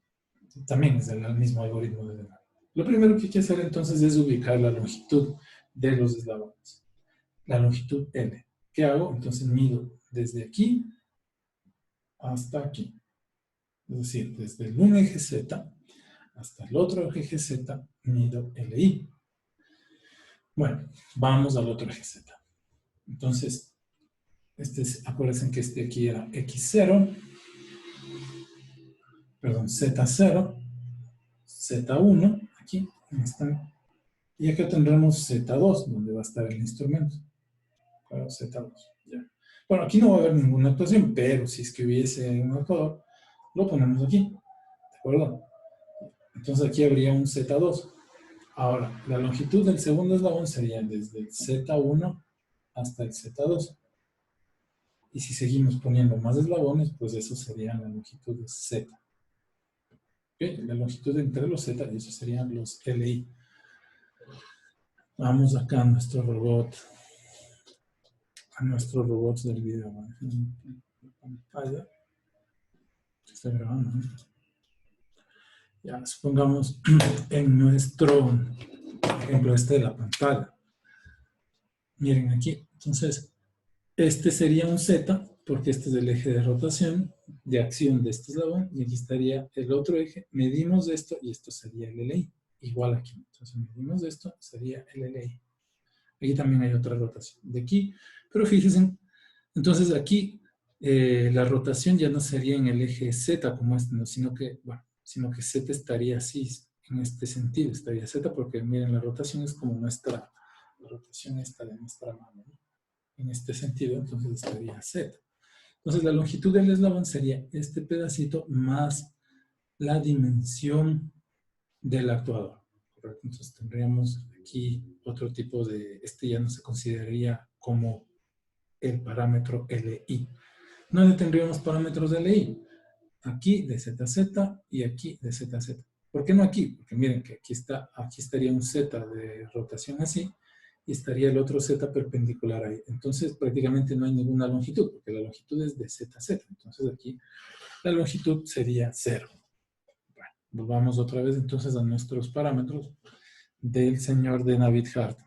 también es el mismo algoritmo de Denard. Lo primero que hay que hacer entonces es ubicar la longitud de los eslabones. La longitud L. ¿Qué hago? Entonces mido desde aquí hasta aquí. Es decir, desde un eje Z hasta el otro eje Z, mido LI. Bueno, vamos al otro eje Z. Entonces, acuérdense que este aquí era X0, perdón, Z0, Z1, aquí, y acá tendremos Z2, donde va a estar el instrumento. Bueno, Z2. Ya. Bueno, aquí no va a haber ninguna actuación, pero si es que hubiese un actuador, lo ponemos aquí. ¿De acuerdo? Entonces aquí habría un Z2. Ahora, la longitud del segundo eslabón sería desde el Z1 hasta el Z2. Y si seguimos poniendo más eslabones, pues eso sería la longitud de Z. ¿Okay? La longitud entre los Z, y eso serían los LI. Vamos acá a nuestro robot. A nuestros robots del video. La pantalla. Se está grabando, ¿no? Ya, supongamos en nuestro ejemplo este de la pantalla. Miren aquí. Entonces, este sería un Z, porque este es el eje de rotación, de acción de este eslabón, y aquí estaría el otro eje. Medimos esto y esto sería el LI. Igual aquí. Entonces, medimos esto, sería el LI. Aquí también hay otra rotación de aquí, pero fíjense, entonces aquí la rotación ya no sería en el eje Z como este, ¿no? Sino que, bueno, sino que Z estaría así, en este sentido, estaría Z, porque miren, la rotación es como nuestra, la rotación esta de nuestra mano, ¿no? En este sentido, entonces estaría Z. Entonces la longitud del eslabón sería este pedacito más la dimensión del actuador. ¿Correcto? Entonces tendríamos aquí otro tipo de, este ya no se consideraría como el parámetro LI. ¿Dónde tendríamos parámetros de LI? Aquí de ZZ y aquí de ZZ. ¿Por qué no aquí? Porque miren que aquí estaría un Z de rotación así y estaría el otro Z perpendicular ahí. Entonces prácticamente no hay ninguna longitud, porque la longitud es de ZZ. Entonces aquí la longitud sería 0. Bueno, volvamos otra vez entonces a nuestros parámetros del señor de Navidad.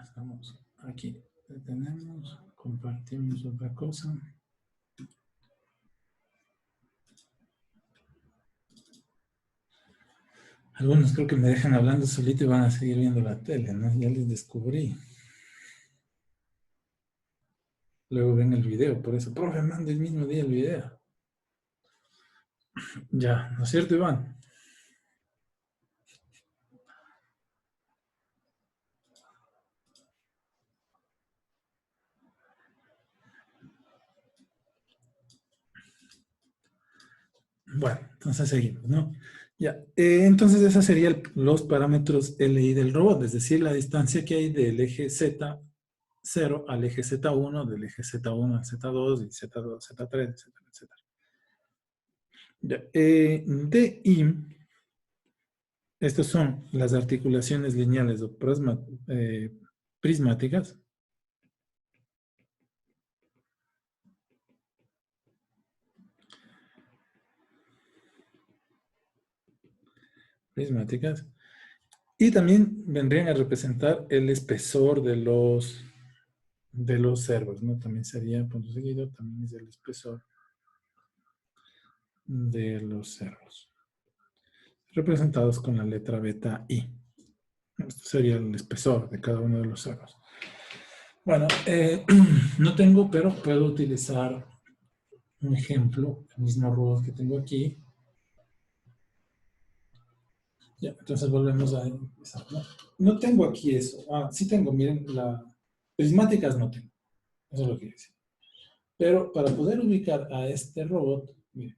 Estamos aquí. Detenemos, compartimos otra cosa. Algunos creo que me dejan hablando solito y van a seguir viendo la tele, ¿no? Ya les descubrí. Luego ven el video, por eso, profe, manda el mismo día el video. Ya, ¿no es cierto, Iván? Bueno, entonces seguimos, ¿no? Ya, entonces esos serían los parámetros LI del robot, es decir, la distancia que hay del eje Z0 al eje Z1, del eje Z1 al Z2 y Z2, Z3, etcétera, etcétera. Ya, DI, estas son las articulaciones lineales o prismáticas. Prismáticas. Y también vendrían a representar el espesor de los cerros, ¿no? También sería, punto seguido, también es el espesor de los cerros. Representados con la letra beta I. Esto sería el espesor de cada uno de los cerros. Bueno, no tengo, pero puedo utilizar un ejemplo, el mismo robot que tengo aquí. Ya, entonces volvemos a empezar, ¿no? No tengo aquí eso. Ah, sí tengo, miren, prismáticas no tengo. Eso es lo que dice. Pero para poder ubicar a este robot, miren,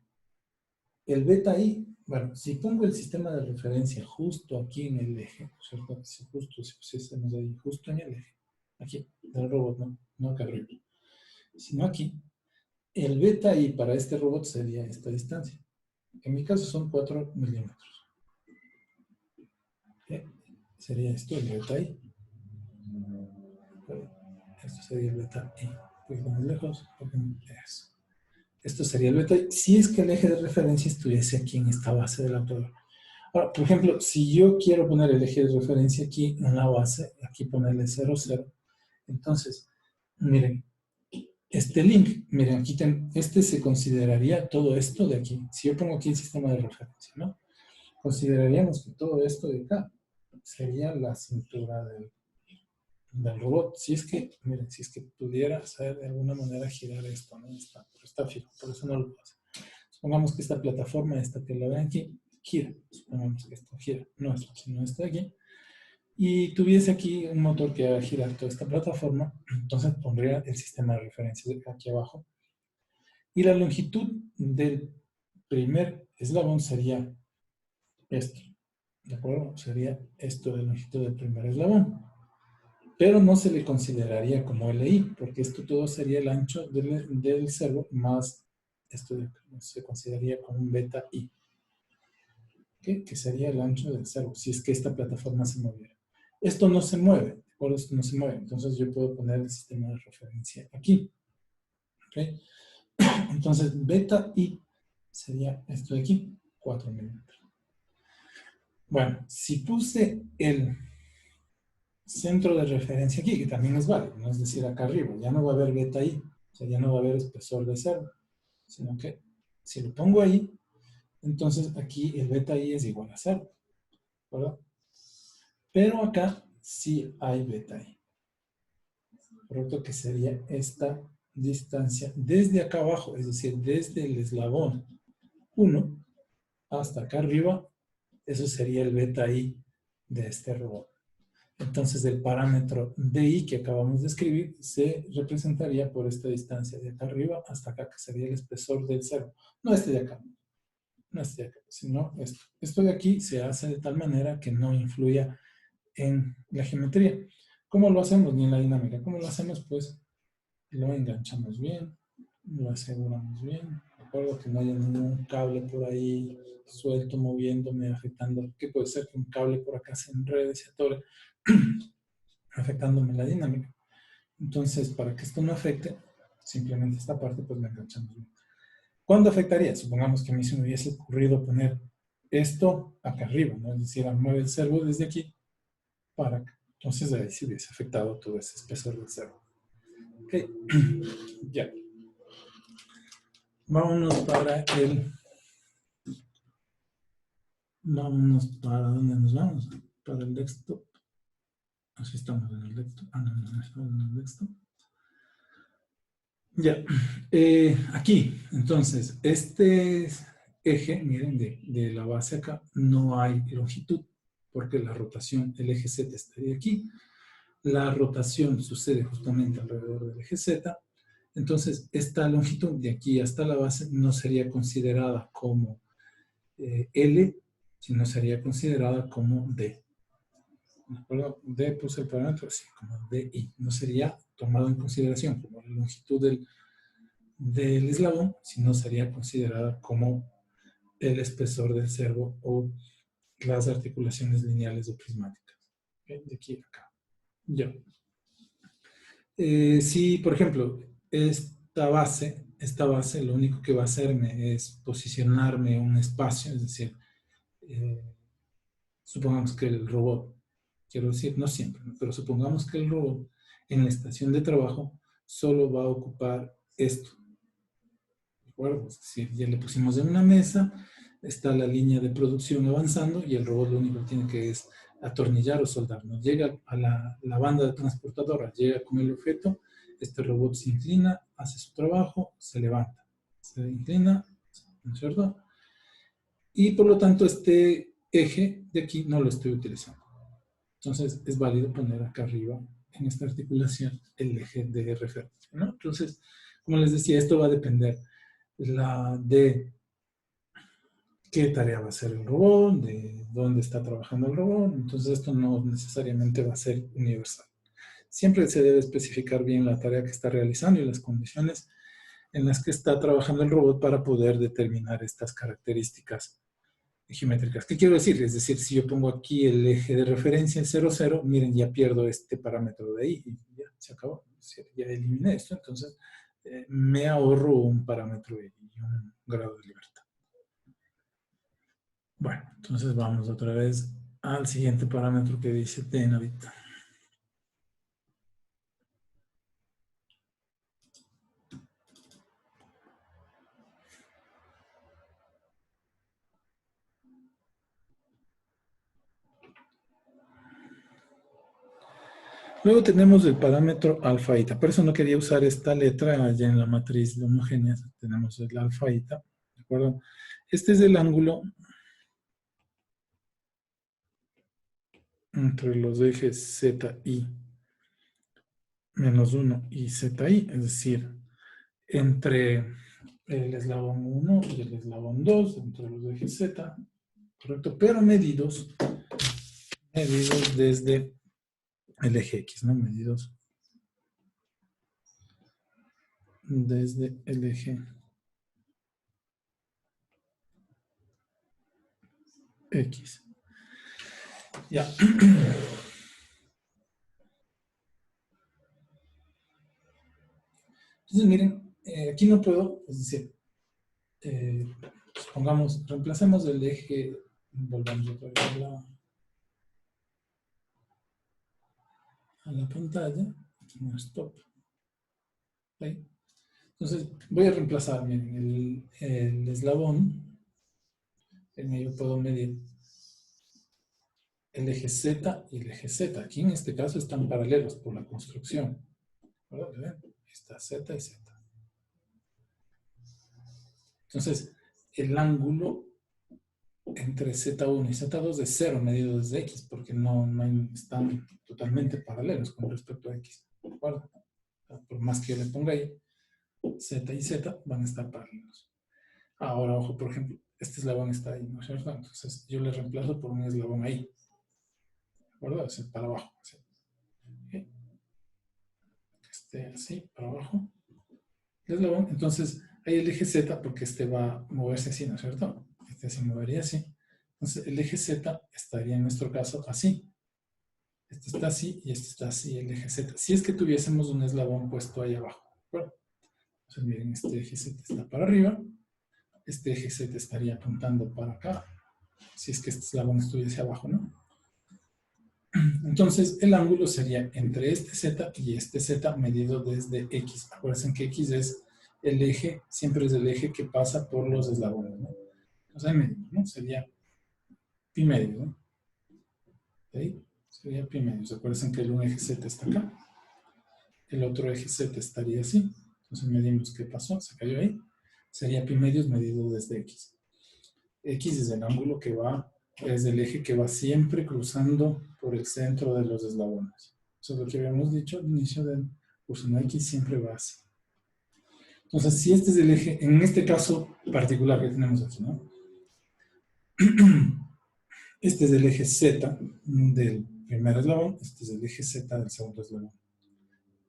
el beta I, bueno, si pongo el sistema de referencia justo aquí en el eje, ¿cierto? Si justo, si pusiésemos ahí, justo en el eje, aquí, del robot, no acá arriba, sino aquí, el beta I para este robot sería esta distancia. En mi caso son 4 milímetros. ¿Okay? Sería esto el beta I. Esto sería el beta I. Un poquito más lejos, eso. Esto sería el beta I, si es que el eje de referencia estuviese aquí en esta base del actuador. Ahora, por ejemplo, si yo quiero poner el eje de referencia aquí en la base, aquí ponerle 0, 0, entonces, miren, este link, miren, aquí este se consideraría todo esto de aquí. Si yo pongo aquí el sistema de referencia, ¿no? Consideraríamos que todo esto de acá sería la cintura del robot. Si es que, miren, si es que pudiera saber de alguna manera girar esto, ¿no? Está fijo, por eso no lo puedo hacer. Supongamos que esta plataforma, esta que la ven aquí, gira. Supongamos que esto gira. No, si no está aquí. y tuviese aquí un motor que haga girar toda esta plataforma, entonces pondría el sistema de referencias aquí abajo. Y la longitud del primer eslabón sería esto, ¿de acuerdo? Sería esto de longitud del primer eslabón. Pero no se le consideraría como LI, porque esto todo sería el ancho del servo más esto se consideraría como un beta I, ¿okay? Que sería el ancho del servo, si es que esta plataforma se moviera. Esto no se mueve, ¿de acuerdo? Esto no se mueve, entonces yo puedo poner el sistema de referencia aquí, ¿ok? Entonces, beta I sería esto de aquí, 4 milímetros. Bueno, si puse el centro de referencia aquí, que también es válido, ¿no? Es decir, acá arriba, ya no va a haber beta I, o sea, ya no va a haber espesor de servo, sino que si lo pongo ahí, entonces aquí el beta I es igual a 0, ¿verdad? Pero acá sí hay beta I, ¿correcto? Que sería esta distancia desde acá abajo, es decir, desde el eslabón 1 hasta acá arriba, eso sería el beta I de este robot. Entonces el parámetro DI que acabamos de escribir se representaría por esta distancia de acá arriba hasta acá, que sería el espesor del servo. No este de acá, no este de acá, sino esto. Esto de aquí se hace de tal manera que no influya en la geometría. ¿Cómo lo hacemos? Ni en la dinámica. ¿Cómo lo hacemos? Pues lo enganchamos bien, lo aseguramos bien. Recuerdo que no haya ningún cable por ahí suelto, moviéndome, afectando. ¿Qué puede ser? Que un cable por acá se enrede, se atore, afectándome la dinámica. Entonces, para que esto no afecte, simplemente esta parte pues la enganchamos bien. ¿Cuándo afectaría? Supongamos que a mí se me hubiese ocurrido poner esto acá arriba, ¿no? Es decir, mueve el servo desde aquí para acá. Entonces ahí se hubiese afectado todo ese espesor del servo. Ok, ya. Vámonos para el... Vámonos para... ¿Dónde nos vamos? Para el desktop. Así estamos en el desktop. Ah, no, no estamos en el desktop. Ya. Aquí, entonces, este eje, miren, de la base acá, no hay longitud, porque la rotación, el eje Z estaría aquí. La rotación sucede justamente alrededor del eje Z. Entonces, esta longitud de aquí hasta la base no sería considerada como L, sino sería considerada como D. ¿De acuerdo? D puse el parámetro así, como DI. No sería tomado en consideración como la longitud del eslabón, sino sería considerada como el espesor del servo o las articulaciones lineales o prismáticas. ¿Okay? De aquí a acá. Ya. Si, por ejemplo, esta base lo único que va a hacerme es posicionarme un espacio, es decir, eh, supongamos que el robot, quiero decir, no siempre, ¿no? Pero supongamos que el robot en la estación de trabajo solo va a ocupar esto. ¿De acuerdo? Es decir, ya le pusimos en una mesa, está la línea de producción avanzando y el robot lo único que tiene que es atornillar o soldar. Nos llega a la banda de transportadora, llega con el objeto, este robot se inclina, hace su trabajo, se levanta, se inclina, ¿no es cierto? Y por lo tanto este eje de aquí no lo estoy utilizando. Entonces es válido poner acá arriba en esta articulación el eje de referencia, ¿no? Entonces, como les decía, esto va a depender de qué tarea va a hacer el robot, de dónde está trabajando el robot. Entonces esto no necesariamente va a ser universal. Siempre se debe especificar bien la tarea que está realizando y las condiciones en las que está trabajando el robot para poder determinar estas características geométricas. ¿Qué quiero decir? Es decir, si yo pongo aquí el eje de referencia en 0, 0, miren, ya pierdo este parámetro de ahí y ya se acabó. Ya eliminé esto, entonces me ahorro un parámetro y un grado de libertad. Bueno, entonces vamos otra vez al siguiente parámetro que dice Tenavit. Luego tenemos el parámetro alfa eta. Por eso no quería usar esta letra allá en la matriz de homogéneas. Tenemos el alfa eta. ¿De acuerdo? Este es el ángulo entre los ejes ZI menos 1 y ZI, es decir, entre el eslabón 1 y el eslabón 2, entre los ejes Z, correcto, pero medidos desde el eje X, ¿no? Medidos desde el eje X. Ya. Entonces, miren, aquí no puedo, es decir, supongamos, reemplacemos el eje, volvamos otra vez a la pantalla, aquí no stop. Ahí. Entonces, voy a reemplazar, miren, el eslabón, en ello puedo medir el eje Z y el eje Z. Aquí en este caso están paralelos por la construcción. ¿Verdad? Está Z y Z. Entonces, el ángulo entre Z1 y Z2 es 0 medido desde X, porque no están totalmente paralelos con respecto a X. ¿De acuerdo? Por más que yo le ponga ahí, Z y Z van a estar paralelos. Ahora, ojo, por ejemplo, este eslabón está ahí, ¿no es cierto? Entonces, yo le reemplazo por un eslabón ahí. ¿De acuerdo? Es para abajo. Así. ¿Okay? Así, para abajo. El eslabón. Entonces, ahí el eje Z, porque este va a moverse así, ¿no es cierto? Este se movería así. Entonces, el eje Z estaría en nuestro caso así. Este está así y este está así, el eje Z. Si es que tuviésemos un eslabón puesto ahí abajo. ¿De entonces, miren, este eje Z está para arriba. Este eje Z estaría apuntando para acá. Si es que este eslabón estuviese abajo, ¿no? Entonces, el ángulo sería entre este Z y este Z medido desde X. Acuérdense que X es el eje, siempre es el eje que pasa por los eslabones, ¿no? Entonces, ahí medimos, ¿no? Sería pi medio, ¿no? Ahí sería pi medio. Acuérdense que un eje Z está acá. El otro eje Z estaría así. Entonces, medimos qué pasó, se cayó ahí. Sería pi medios medido desde X. X es el ángulo que va, es el eje que va siempre cruzando por el centro de los eslabones. Eso es lo que habíamos dicho al inicio del curso. No, X siempre va así. Entonces, si este es el eje, en este caso particular que tenemos aquí, ¿no? Este es el eje Z del primer eslabón, este es el eje Z del segundo eslabón.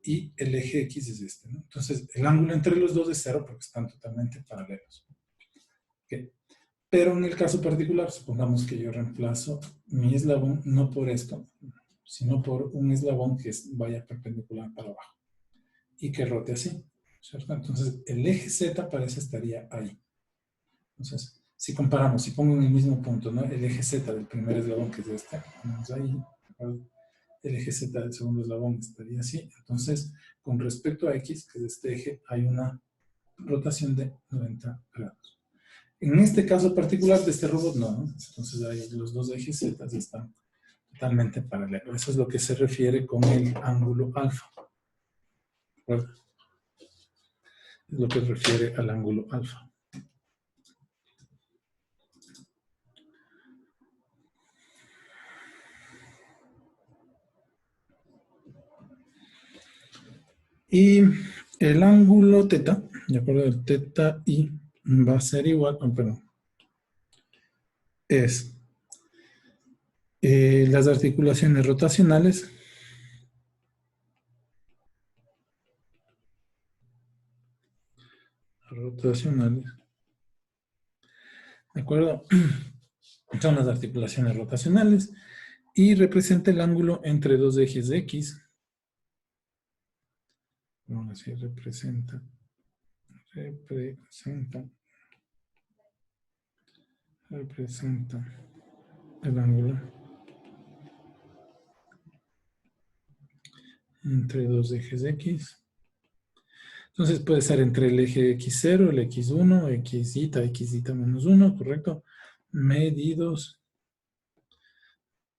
Y el eje X es este, ¿no? Entonces, el ángulo entre los dos es 0 porque están totalmente paralelos. ¿Okay? Pero en el caso particular, supongamos que yo reemplazo mi eslabón no por esto, sino por un eslabón que vaya perpendicular para abajo y que rote así, ¿cierto? Entonces, el eje Z parece estaría ahí. Entonces, si comparamos, si pongo en el mismo punto, ¿no? El eje Z del primer eslabón, que es este, ponemos ahí, ¿verdad? El eje Z del segundo eslabón estaría así. Entonces, con respecto a X, que es este eje, hay una rotación de 90 grados. En este caso particular de este robot, no. Entonces, ahí los dos ejes Z están totalmente paralelos. Eso es lo que se refiere con el ángulo alfa. ¿Verdad? Es lo que se refiere al ángulo alfa. Y el ángulo teta, de acuerdo, el teta i va a ser igual, perdón, es las articulaciones rotacionales ¿de acuerdo? Son las articulaciones rotacionales y representa el ángulo entre dos ejes de X. Bueno, así representa el ángulo entre dos ejes de X. Entonces puede ser entre el eje X0, el X1, XY menos 1, ¿correcto? Medidos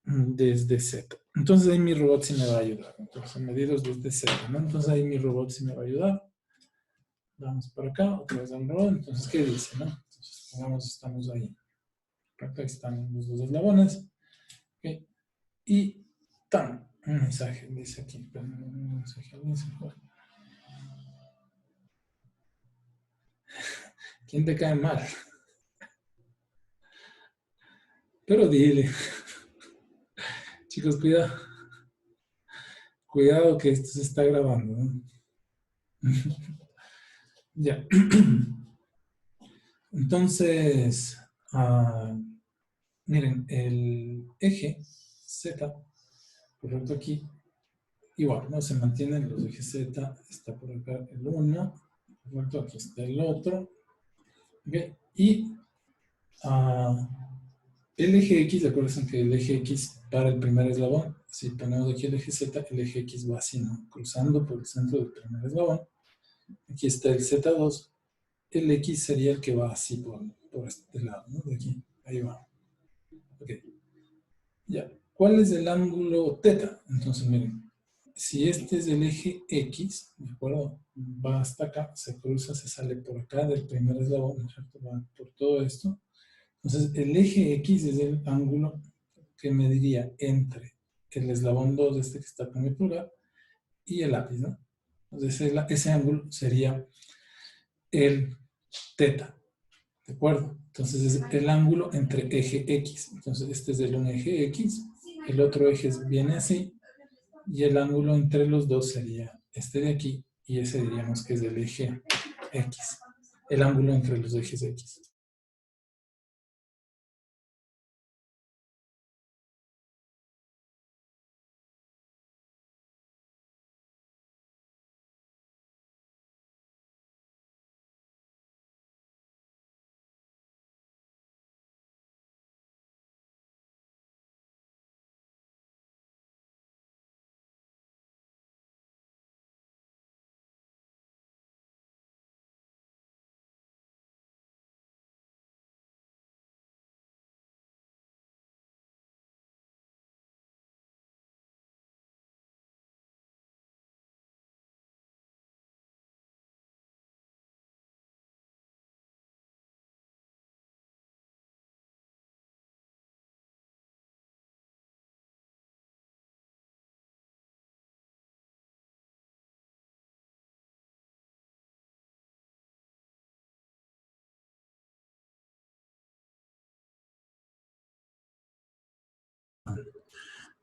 desde Z. Entonces ahí mi robot sí me va a ayudar. Entonces medidos desde Z, ¿no? Entonces ahí mi robot sí me va a ayudar. Vamos para acá, otra vez al robot. Entonces, ¿qué dice, no? Entonces, pongamos, estamos ahí. Perfecto, ahí están los dos eslabones. Okay. Y tan, un mensaje, dice aquí, un mensaje, dice, ¿quién te cae mal? Pero dile, chicos, cuidado, cuidado que esto se está grabando, ¿no? Ya. Entonces, miren, el eje Z, por ejemplo aquí, igual, ¿no? Se mantienen los ejes Z, está por acá el 1, por ejemplo aquí está el otro, ¿okay? Y el eje X, recuerden que el eje X para el primer eslabón, si ponemos aquí el eje Z, el eje X va así, ¿no? Cruzando por el centro del primer eslabón. Aquí está el Z2, el X sería el que va así por este lado, ¿no? De aquí, ahí va. Ok, ya. ¿Cuál es el ángulo teta? Entonces, miren, si este es el eje X, ¿de acuerdo? Va hasta acá, se cruza, se sale por acá del primer eslabón, ¿no es cierto? Va por todo esto. Entonces, el eje X es el ángulo que mediría entre el eslabón 2, este que está con el pulgar, y el lápiz, ¿no? Entonces, ese ángulo sería el teta, ¿de acuerdo? Entonces, es el ángulo entre eje X. Entonces, este es un eje X, el otro eje viene así, y el ángulo entre los dos sería este de aquí, y ese diríamos que es el eje X, el ángulo entre los ejes X.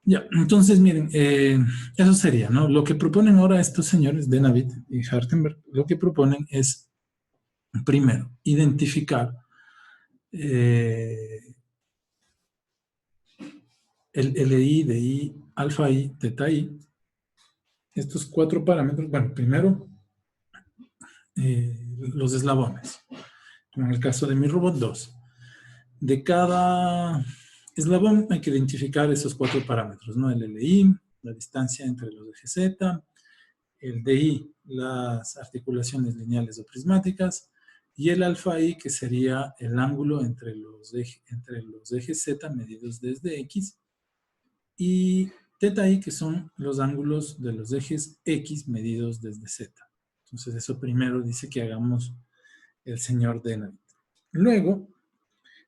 Ya, entonces miren, eso sería, ¿no? Lo que proponen ahora estos señores, Denavit y Hartenberg, lo que proponen es, primero, identificar el LI, DI, alfa I, teta I, estos cuatro parámetros. Bueno, primero, los eslabones. En el caso de mi robot, dos. De cada eslabón hay que identificar esos cuatro parámetros, ¿no? El LI, la distancia entre los ejes Z, el DI, las articulaciones lineales o prismáticas, y el alfa I, que sería el ángulo entre los ejes Z medidos desde X, y teta I, que son los ángulos de los ejes X medidos desde Z. Entonces, eso primero dice que hagamos el señor Denavit. Luego,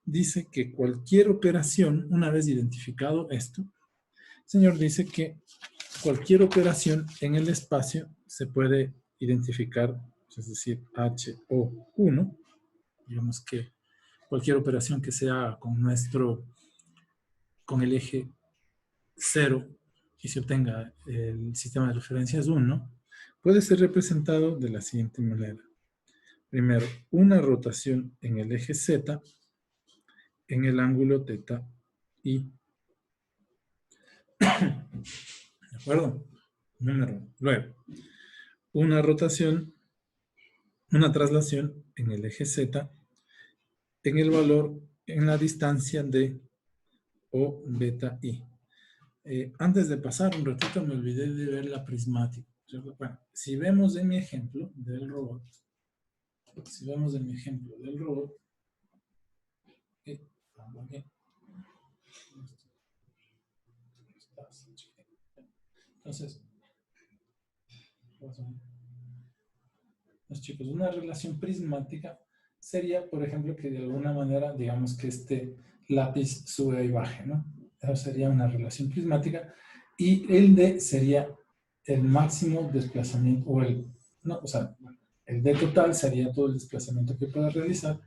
dice que cualquier operación, una vez identificado esto, el señor dice que cualquier operación en el espacio se puede identificar, es decir, HO1, digamos que cualquier operación que sea con el eje 0 y se obtenga el sistema de referencias 1, puede ser representado de la siguiente manera. Primero, una rotación en el eje Z en el ángulo teta I. ¿De acuerdo? Número 9. Una rotación, una traslación en el eje Z en el valor, en la distancia de O beta I. Antes de pasar un ratito me olvidé de ver la prismática. Bueno, si vemos en mi ejemplo del robot, entonces, los chicos, una relación prismática sería, por ejemplo, que de alguna manera, digamos que este lápiz sube y baje, ¿no? Eso sería una relación prismática. Y el D sería el máximo desplazamiento, o el, no, o sea, el D total sería todo el desplazamiento que pueda realizar,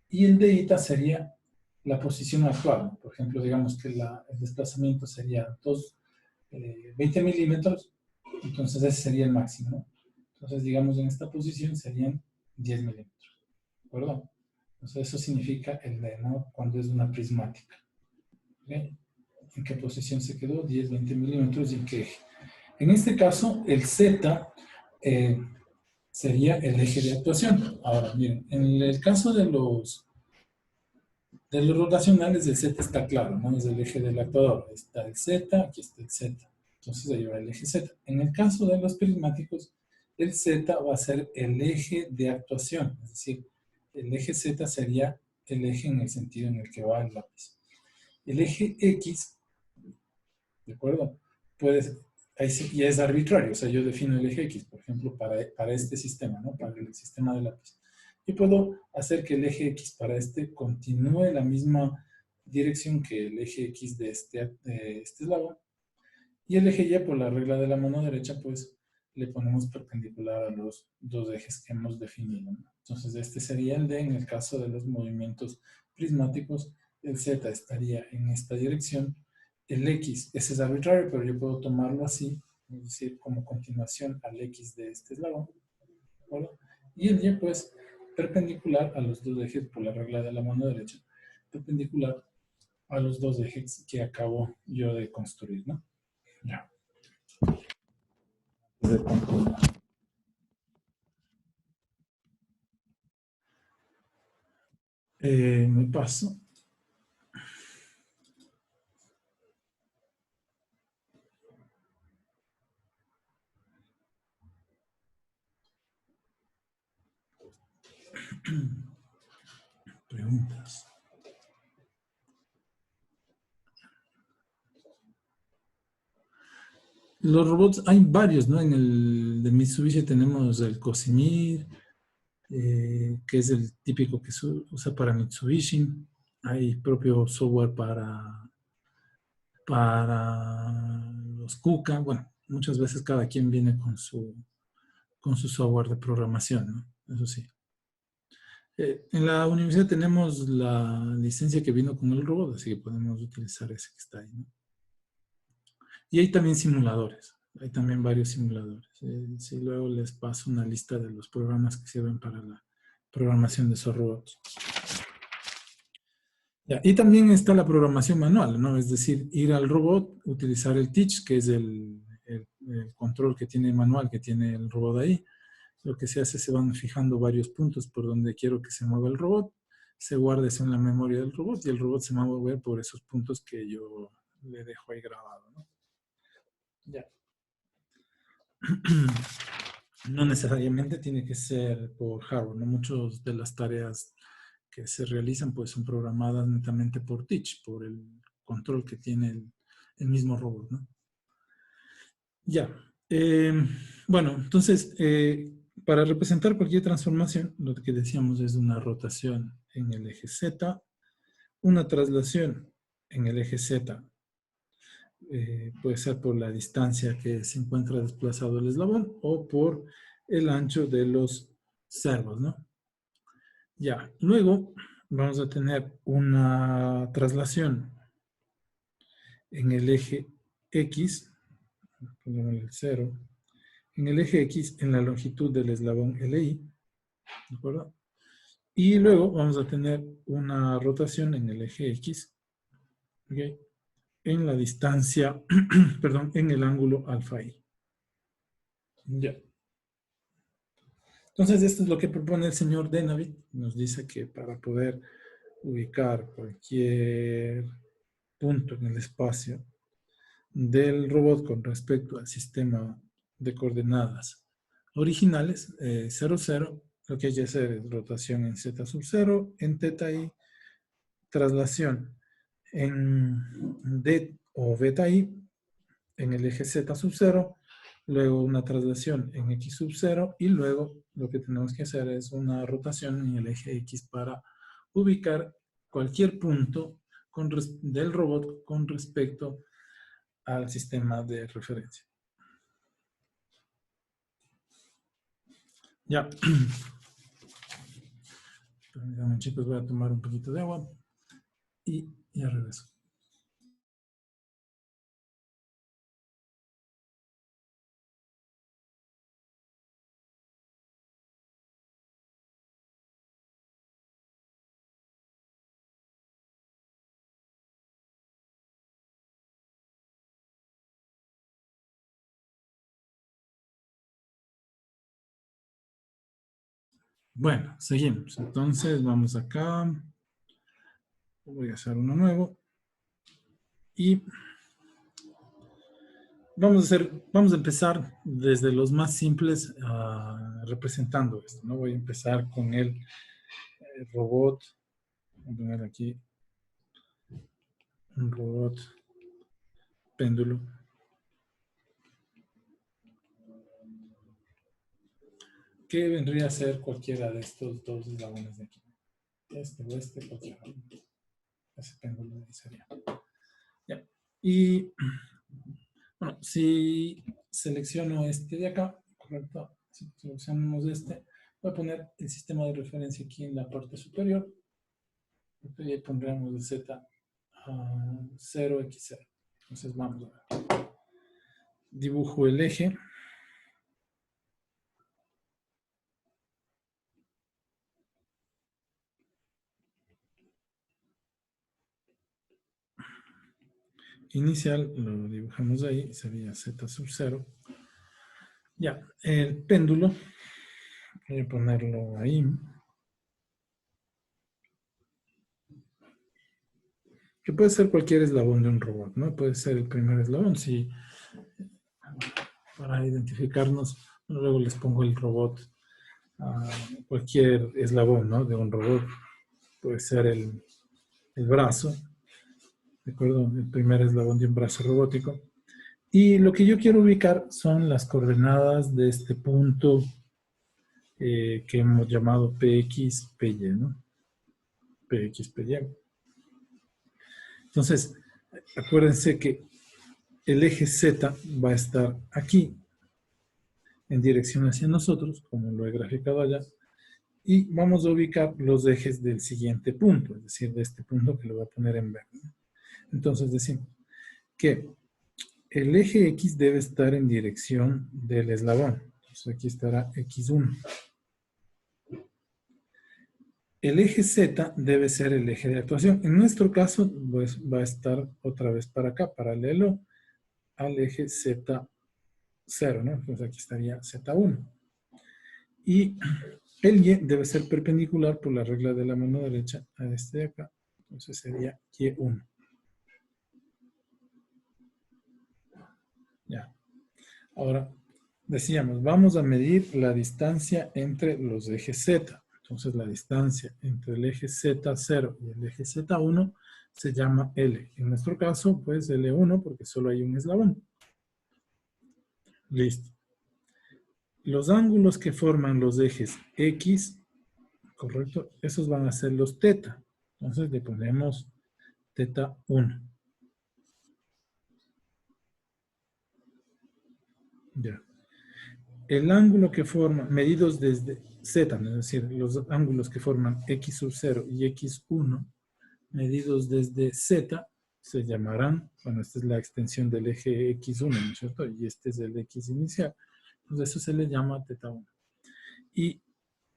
y el de eta sería la posición actual, ¿no? Por ejemplo, digamos que el desplazamiento sería 20 milímetros, entonces ese sería el máximo, ¿no? Entonces, digamos, en esta posición serían 10 milímetros, ¿de acuerdo? Entonces, eso significa el D, ¿no? Cuando es una prismática. ¿Okay? ¿En qué posición se quedó? 10, 20 milímetros y en qué eje. En este caso, el Z sería el eje de actuación. Ahora, miren, en el caso de los rotacionales, el Z está claro, ¿no? Es el eje del actuador. Ahí está el Z, aquí está el Z. Entonces ahí va el eje Z. En el caso de los prismáticos, el Z va a ser el eje de actuación. Es decir, el eje Z sería el eje en el sentido en el que va el lápiz. El eje X, ¿de acuerdo? Puede, ahí sí, ya es arbitrario. O sea, yo defino el eje X, por ejemplo, para este sistema, ¿no? Para el sistema de lápiz. Y puedo hacer que el eje X para este continúe la misma dirección que el eje X de este eslabón. Y el eje Y, por la regla de la mano derecha, pues le ponemos perpendicular a los dos ejes que hemos definido, ¿no? Entonces, este sería el D en el caso de los movimientos prismáticos. El Z estaría en esta dirección. El X, ese es arbitrario, pero yo puedo tomarlo así, es decir, como continuación al X de este eslabón, ¿verdad? Y el Y, pues, perpendicular a los dos ejes por la regla de la mano derecha, perpendicular a los dos ejes que acabo yo de construir, ¿no? Ya. Me paso. Preguntas. Los robots, hay varios, ¿no? En el de Mitsubishi tenemos el Cosimir, que es el típico que se usa para Mitsubishi. Hay propio software para los KUKA. Bueno, muchas veces cada quien viene con su software de programación, ¿no? Eso sí. En la universidad tenemos la licencia que vino con el robot, así que podemos utilizar ese que está ahí, ¿no? Y hay también simuladores. Hay también varios simuladores. Sí, luego les paso una lista de los programas que sirven para la programación de esos robots. Ya, y también está la programación manual, ¿no? Es decir, ir al robot, utilizar el teach, que es el control que tiene manual, que tiene el robot ahí. Lo que se hace, se van fijando varios puntos por donde quiero que se mueva el robot, se guarda eso en la memoria del robot y el robot se va a mover por esos puntos que yo le dejo ahí grabado, ¿no? Ya. No necesariamente tiene que ser por hardware, ¿no? Muchas de las tareas que se realizan pues son programadas netamente por Teach, por el control que tiene el mismo robot, ¿no? Ya. Bueno, entonces, para representar cualquier transformación, lo que decíamos es una rotación en el eje Z, una traslación en el eje Z, puede ser por la distancia que se encuentra desplazado el eslabón o por el ancho de los servos, ¿no? Ya, luego vamos a tener una traslación en el eje X, ponemos el 0, en el eje X en la longitud del eslabón LI, ¿de acuerdo? Y luego vamos a tener una rotación en el eje X, ¿okay? En la distancia, perdón, en el ángulo alfa I. Ya. Entonces, esto es lo que propone el señor Denavit. Nos dice que para poder ubicar cualquier punto en el espacio del robot con respecto al sistema de coordenadas originales, 0, 0, lo que hay que hacer es rotación en z sub 0, en θ i, traslación en d o beta i, en el eje z sub 0, luego una traslación en x sub 0 y luego lo que tenemos que hacer es una rotación en el eje x para ubicar cualquier punto del robot con respecto al sistema de referencia. Ya. Permítanme, chicos, voy a tomar un poquito de agua y ya regreso. Bueno, seguimos. Entonces, vamos acá. Voy a hacer uno nuevo. Y vamos a empezar desde los más simples representando esto, ¿no? Voy a empezar con el robot. Voy a poner aquí un robot péndulo. Que vendría a ser cualquiera de estos dos eslabones de aquí. Este o este, cualquiera. Ese péndulo ahí sería. Ya. Y bueno, si selecciono este de acá, correcto, si seleccionamos este, voy a poner el sistema de referencia aquí en la parte superior. Y ahí pondremos el Z a 0x0. Entonces vamos a ver. Dibujo el eje. Inicial lo dibujamos ahí, sería Z sub 0. Ya, el péndulo, voy a ponerlo ahí. Que puede ser cualquier eslabón de un robot, ¿no? Puede ser el primer eslabón, si para identificarnos, luego les pongo el robot a cualquier eslabón, ¿no? De un robot. Puede ser el brazo, ¿de acuerdo? El primer eslabón de un brazo robótico. Y lo que yo quiero ubicar son las coordenadas de este punto que hemos llamado PX, PY, ¿no? PX, PY. Entonces, acuérdense que el eje Z va a estar aquí, en dirección hacia nosotros, como lo he graficado allá, y vamos a ubicar los ejes del siguiente punto, es decir, de este punto que lo voy a poner en verde. Entonces decimos que el eje X debe estar en dirección del eslabón. Entonces aquí estará X1. El eje Z debe ser el eje de actuación. En nuestro caso, pues, va a estar otra vez para acá, paralelo al eje Z0, ¿no? Entonces aquí estaría Z1. Y el Y debe ser perpendicular por la regla de la mano derecha a este de acá. Entonces sería Y1. Ya. Ahora, decíamos, vamos a medir la distancia entre los ejes Z. Entonces la distancia entre el eje Z0 y el eje Z1 se llama L. En nuestro caso, pues L1 porque solo hay un eslabón. Listo. Los ángulos que forman los ejes X, correcto, esos van a ser los teta. Entonces le ponemos teta 1. Ya. El ángulo que forma, medidos desde Z, es decir, los ángulos que forman X sub 0 y X1, medidos desde Z, se llamarán, bueno, esta es la extensión del eje X1, ¿no es cierto? Y este es el X inicial. Entonces eso se le llama teta 1. Y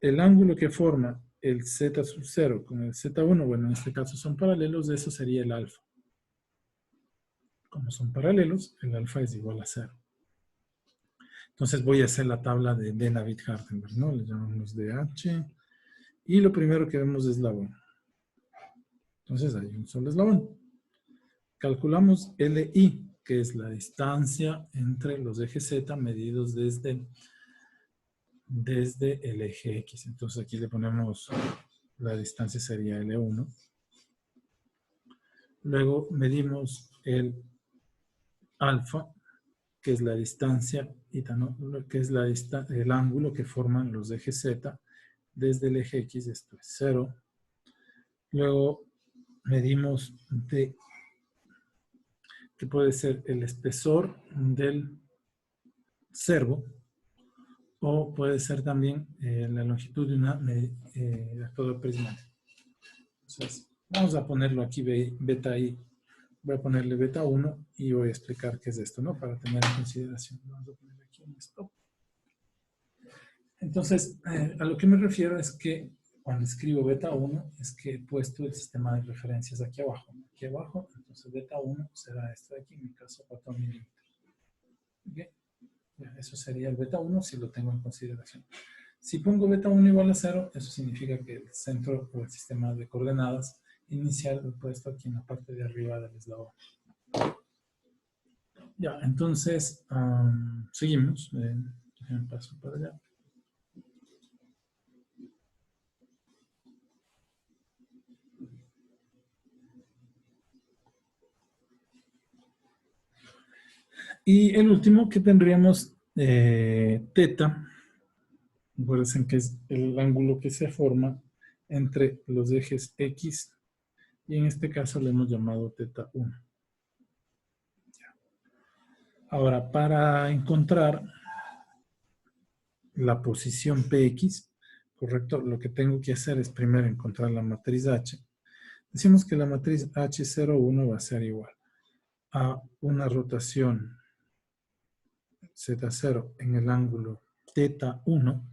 el ángulo que forma el Z sub 0 con el Z1, bueno, en este caso son paralelos, eso sería el alfa. Como son paralelos, el alfa es igual a 0. Entonces voy a hacer la tabla de Navier-Hardenberg, ¿no? Le llamamos DH. Y lo primero que vemos es eslabón. Entonces hay un solo eslabón. Calculamos LI, que es la distancia entre los ejes Z medidos desde el eje X. Entonces aquí le ponemos, la distancia sería L1. Luego medimos el alfa, que es la distancia, que es el ángulo que forman los ejes Z desde el eje X, esto es 0. Luego medimos D, que puede ser el espesor del servo, o puede ser también la longitud de un actuador prismático. Entonces, vamos a ponerlo aquí, beta I. Voy a ponerle beta 1 y voy a explicar qué es esto, ¿no? Para tener en consideración. Vamos a poner aquí un stop. Entonces, a lo que me refiero es que cuando escribo beta 1 es que he puesto el sistema de referencias aquí abajo. Aquí abajo, entonces beta 1 será esto de aquí, en mi caso 4 milímetros. ¿Okay? Ya, eso sería el beta 1 si lo tengo en consideración. Si pongo beta 1 igual a 0, eso significa que el centro o el sistema de coordenadas inicial lo he puesto aquí en la parte de arriba del eslabón. Ya, entonces, seguimos. Déjenme paso para allá. Y el último que tendríamos, teta. Acuérdense que es el ángulo que se forma entre los ejes X y en este caso le hemos llamado teta 1. Ahora, para encontrar la posición PX, correcto, lo que tengo que hacer es primero encontrar la matriz H. Decimos que la matriz H01 va a ser igual a una rotación Z0 en el ángulo teta 1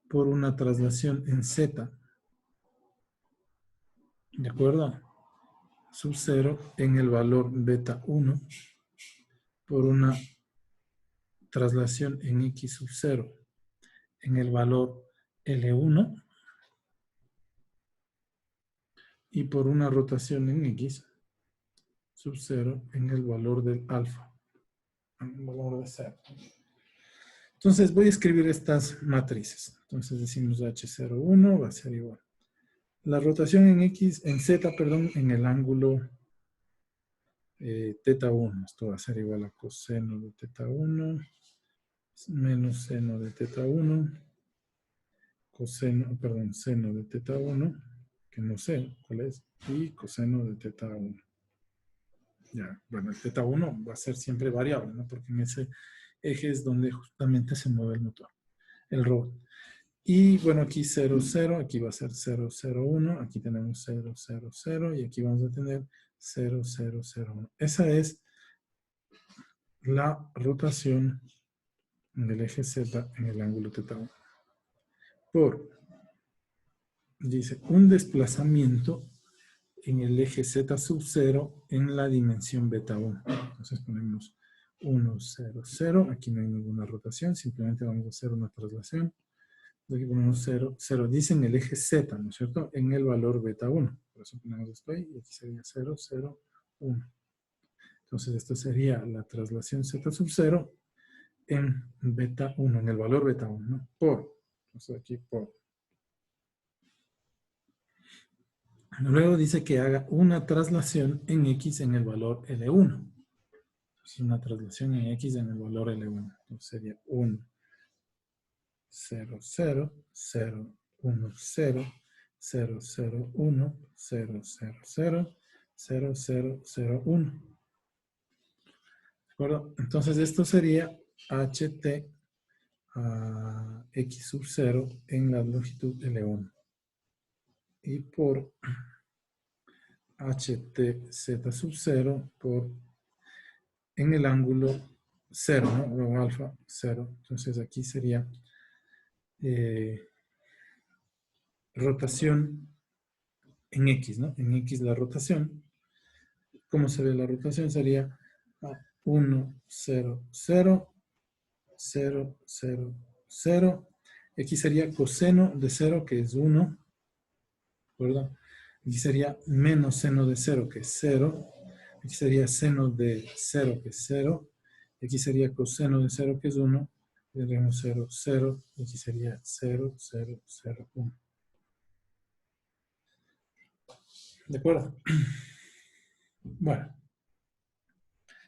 por una traslación en Z, ¿de acuerdo? Sub 0 en el valor beta 1 por una traslación en X sub 0 en el valor L1 y por una rotación en X sub 0 en el valor del alfa, en el valor de 0. Entonces voy a escribir estas matrices. Entonces decimos H01 va a ser igual. La rotación en Z, perdón, en el ángulo teta 1. Esto va a ser igual a coseno de teta 1 menos seno de teta 1 coseno, perdón, seno de teta 1, que no sé cuál es, y coseno de teta 1. Ya, bueno, el teta 1 va a ser siempre variable, ¿no? Porque en ese eje es donde justamente se mueve el motor, el robot. Y bueno, aquí 0, 0, aquí va a ser 0, 0, 1, aquí tenemos 0, 0, 0, y aquí vamos a tener 0, 0, 0, 1. Esa es la rotación del eje Z en el ángulo teta 1. Por, dice, un desplazamiento en el eje Z sub 0 en la dimensión beta 1. Entonces ponemos 1, 0, 0. Aquí no hay ninguna rotación, simplemente vamos a hacer una traslación. Aquí ponemos 0, 0. Dice en el eje Z, ¿no es cierto? En el valor beta 1. Por eso ponemos esto ahí y aquí sería 0, 0, 1. Entonces esto sería la traslación Z sub 0 en beta 1, en el valor beta 1, ¿no? Por. Entonces aquí por. Luego dice que haga una traslación en X en el valor L1. Es una traslación en X en el valor L1. Entonces sería 1, 0, 0, 0, 1, 0, 0, 0, 1, 0, 0, 0, 0, 0, 0, 1. ¿De acuerdo? Entonces esto sería HT a X sub 0 en la longitud L1. Y por HTZ sub 0 por en el ángulo 0, ¿no? O alfa 0. Entonces aquí sería rotación en X, ¿no? En X la rotación. ¿Cómo se ve la rotación? Sería 1, 0, 0, 0, 0, 0. Aquí sería coseno de 0, que es 1, ¿verdad? Aquí sería menos seno de 0, que es 0. Aquí sería seno de 0, que es 0. Aquí sería coseno de 0, que es 1. Tendríamos 0, 0. Y aquí sería 0, 0, 0, 1. ¿De acuerdo? Bueno.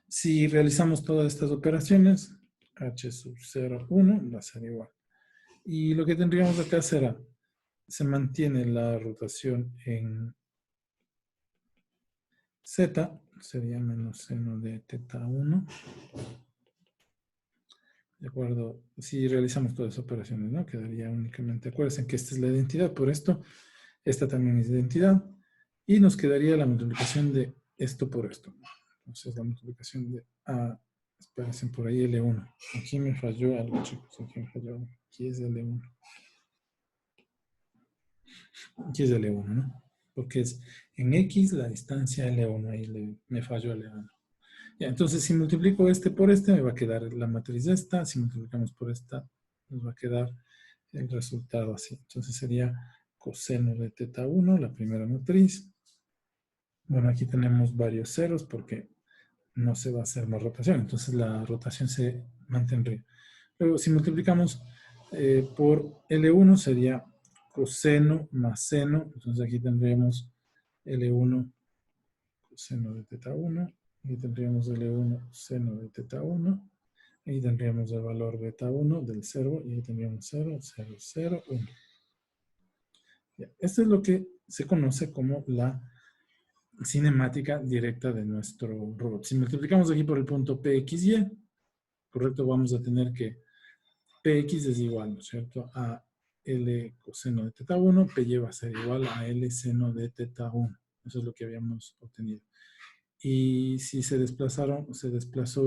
Si realizamos todas estas operaciones, H sub 0, 1 va a ser igual. Y lo que tendríamos acá será se mantiene la rotación en Z, sería menos seno de teta 1. De acuerdo, si realizamos todas las operaciones, ¿no? Quedaría únicamente, acuérdense que esta es la identidad, por esto, esta también es identidad, y nos quedaría la multiplicación de esto por esto. Entonces, la multiplicación de A, espérense por ahí L1. Aquí me falló algo, chicos, aquí me falló algo. Aquí es L1. Aquí es L1, ¿no? Porque es en X la distancia L1, ahí me falló L1. Ya, entonces, si multiplico este por este, me va a quedar la matriz esta. Si multiplicamos por esta, nos va a quedar el resultado así. Entonces, sería coseno de teta 1, la primera matriz. Bueno, aquí tenemos varios ceros porque no se va a hacer más rotación. Entonces, la rotación se mantendría. Luego, si multiplicamos por L1, sería coseno más seno. Entonces, aquí tendríamos L1 coseno de teta 1. Aquí tendríamos L1 seno de teta 1. Ahí tendríamos el valor beta 1 del 0 y ahí tendríamos 0, 0, 0, 1. Ya, esto es lo que se conoce como la cinemática directa de nuestro robot. Si multiplicamos aquí por el punto PXY, correcto, vamos a tener que PX es igual, ¿no es cierto?, a L coseno de teta 1, PY va a ser igual a L seno de teta 1. Eso es lo que habíamos obtenido. Y si se desplazó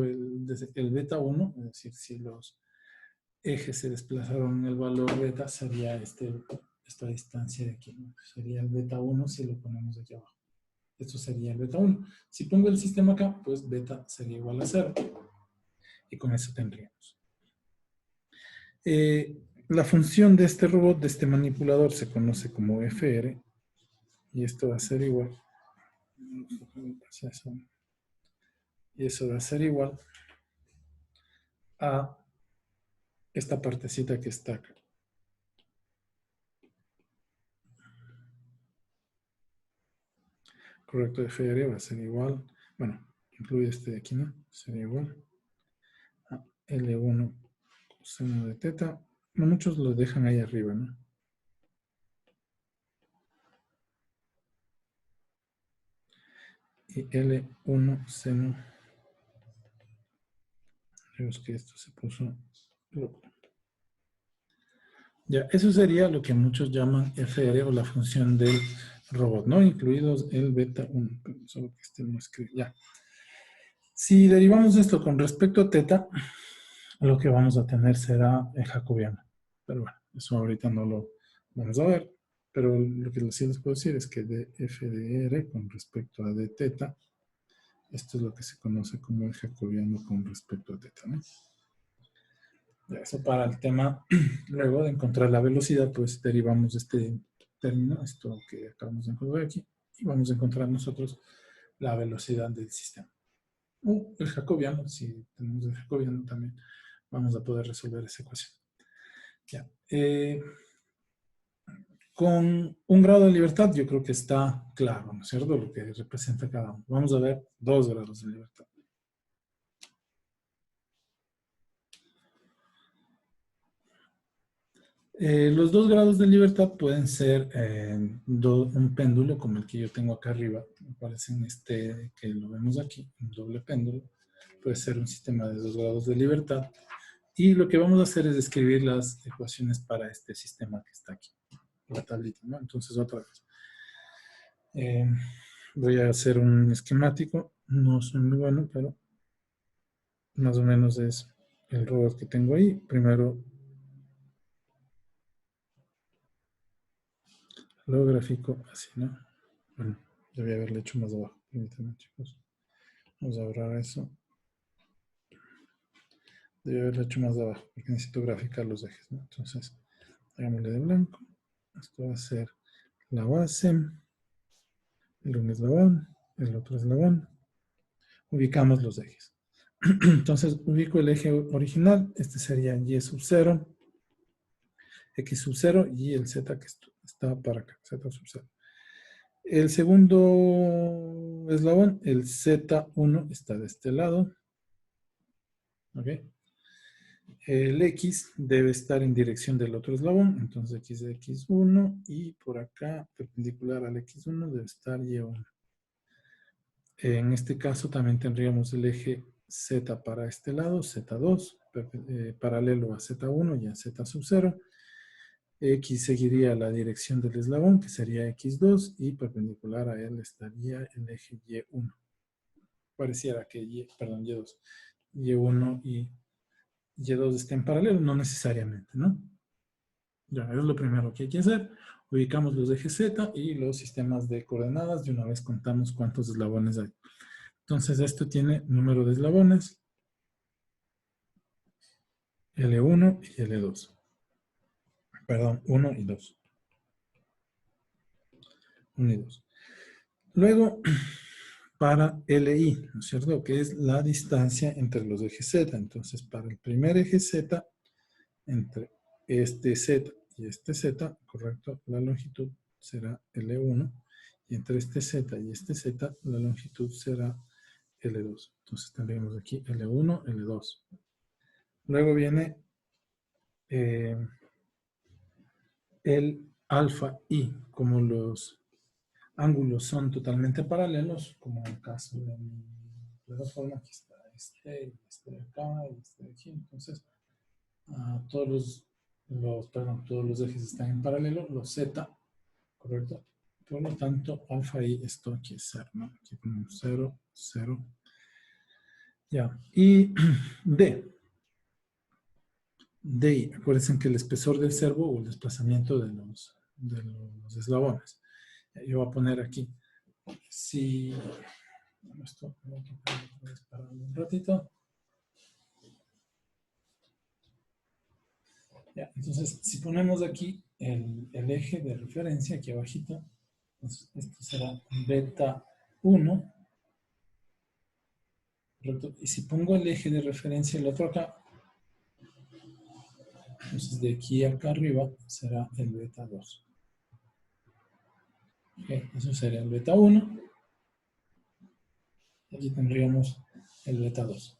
el beta 1, es decir, si los ejes se desplazaron en el valor beta, sería esta distancia de aquí, ¿no? Sería el beta 1 si lo ponemos aquí abajo. Esto sería el beta 1. Si pongo el sistema acá, pues beta sería igual a 0. Y con eso tendríamos. La función de este robot, de este manipulador, se conoce como FR. Y esto va a ser igual. Y eso va a ser igual a esta partecita que está acá. Correcto, FR va a ser igual, bueno, incluye este de aquí, ¿no? Sería igual a L1 coseno de teta. No, muchos lo dejan ahí arriba, ¿no? Y L1 seno. Vemos que esto se puso loco. Ya, eso sería lo que muchos llaman FR o la función del robot, ¿no? Incluidos el beta 1. Solo que este no escribe. Ya. Si derivamos esto con respecto a teta, lo que vamos a tener será el jacobiano. Pero bueno, eso ahorita no lo vamos a ver. Pero lo que sí les puedo decir es que de f de r con respecto a d teta, esto es lo que se conoce como el jacobiano con respecto a teta, ¿no? Ya, eso para el tema, luego de encontrar la velocidad, pues derivamos este término, esto que acabamos de encontrar aquí, y vamos a encontrar nosotros la velocidad del sistema. O el jacobiano, si tenemos el jacobiano también, vamos a poder resolver esa ecuación. Ya. Con un grado de libertad yo creo que está claro, ¿no es cierto?, lo que representa cada uno. Vamos a ver 2 grados de libertad. Los 2 grados de libertad pueden ser un péndulo como el que yo tengo acá arriba, me parece en este que lo vemos aquí, un doble péndulo. Puede ser un sistema de 2 grados de libertad. Y lo que vamos a hacer es escribir las ecuaciones para este sistema que está aquí, la tablita, ¿no? Entonces, otra vez. Voy a hacer un esquemático. No soy muy bueno, pero más o menos es el robot que tengo ahí. Primero lo grafico así, ¿no? Bueno, debí haberle hecho más abajo. Permítanme, chicos. Vamos a borrar eso. Debí haberle hecho más abajo, porque necesito graficar los ejes, ¿no? Entonces, hagámosle de blanco. Esto va a ser la base. El un eslabón, el otro eslabón. Ubicamos los ejes. Entonces, ubico el eje original. Este sería Y sub 0. X sub 0 y el Z que está para acá, Z sub 0. El segundo eslabón, el Z1 está de este lado. ¿Ok? El X debe estar en dirección del otro eslabón, entonces X de X1 y por acá, perpendicular al X1, debe estar Y1. En este caso también tendríamos el eje Z para este lado, Z2, paralelo a Z1 y a Z sub 0. X seguiría la dirección del eslabón, que sería X2, y perpendicular a él estaría el eje Y1. Pareciera que Y2. Y1 y Y2 estén paralelos, no necesariamente, ¿no? Ya, eso es lo primero que hay que hacer. Ubicamos los ejes Z y los sistemas de coordenadas. De una vez contamos cuántos eslabones hay. Entonces, esto tiene número de eslabones, L1 y L2. Perdón, 1 y 2. 1 y 2. Luego, para LI, ¿no es cierto? Que es la distancia entre los ejes Z. Entonces, para el primer eje Z, entre este Z y este Z, correcto, la longitud será L1. Y entre este Z y este Z, la longitud será L2. Entonces tendríamos aquí L1, L2. Luego viene el alfa I, como los ángulos son totalmente paralelos, como en el caso de mi plataforma, aquí está este de acá, y este de aquí. Entonces, todos los ejes están en paralelo, los Z, ¿correcto? Por lo tanto, alfa I, esto aquí es 0, ¿no? Aquí ponemos 0, 0. Ya, y D. DI, acuérdense que el espesor del servo o el desplazamiento de los eslabones. Yo voy a poner aquí, si, esto voy a parar un ratito. Ya, entonces, si ponemos aquí el eje de referencia, aquí abajito, entonces esto será beta 1, ¿correcto? Y si pongo el eje de referencia, el otro acá, entonces de aquí acá arriba será el beta 2. Okay, eso sería el beta 1. Aquí tendríamos el beta 2.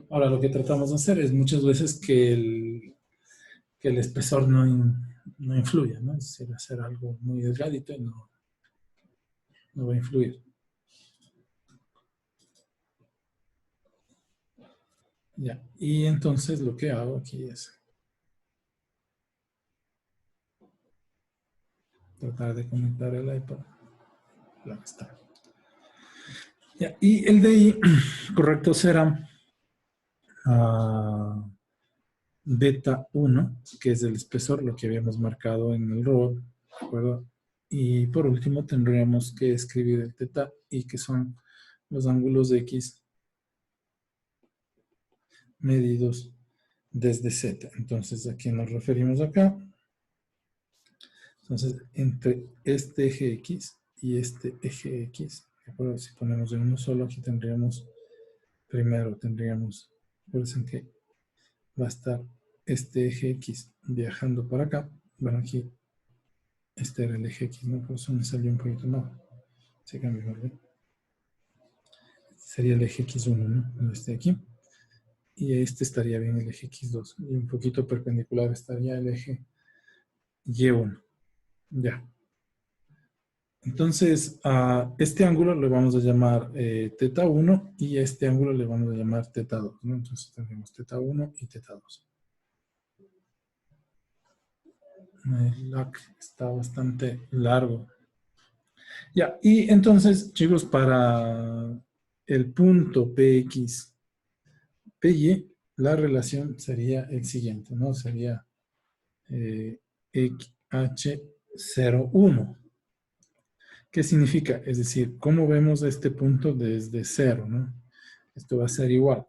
Ahora, lo que tratamos de hacer es muchas veces que el espesor no influya, ¿no? Es decir, hacer algo muy delgadito y no va a influir. Ya, y entonces lo que hago aquí es tratar de conectar el iPad. Ahí está. Ya, y el DI, correcto, será beta 1, que es el espesor, lo que habíamos marcado en el robot, ¿de acuerdo? Y por último tendríamos que escribir el teta i, que son los ángulos X medidos desde Z. Entonces, ¿a quién nos referimos acá? Entonces, entre este eje X y este eje X, ¿de acuerdo? Si ponemos en uno solo, aquí tendríamos, primero tendríamos, recuerden que va a estar este eje X viajando para acá. Bueno, aquí este era el eje X, ¿no? Por eso me salió un poquito mal. Se cambió, ¿verdad? Sería el eje X1, ¿no? Este de aquí. Y este estaría bien el eje X2. Y un poquito perpendicular estaría el eje Y1. Ya. Entonces, a este ángulo le vamos a llamar teta 1 y a este ángulo le vamos a llamar teta 2, ¿no? Entonces tendremos teta 1 y teta 2. El LAC está bastante largo. Ya, y entonces, chicos, para el punto PX, PY, la relación sería el siguiente, ¿no? Sería H01. ¿Qué significa? Es decir, ¿cómo vemos este punto desde 0, ¿no? Esto va a ser igual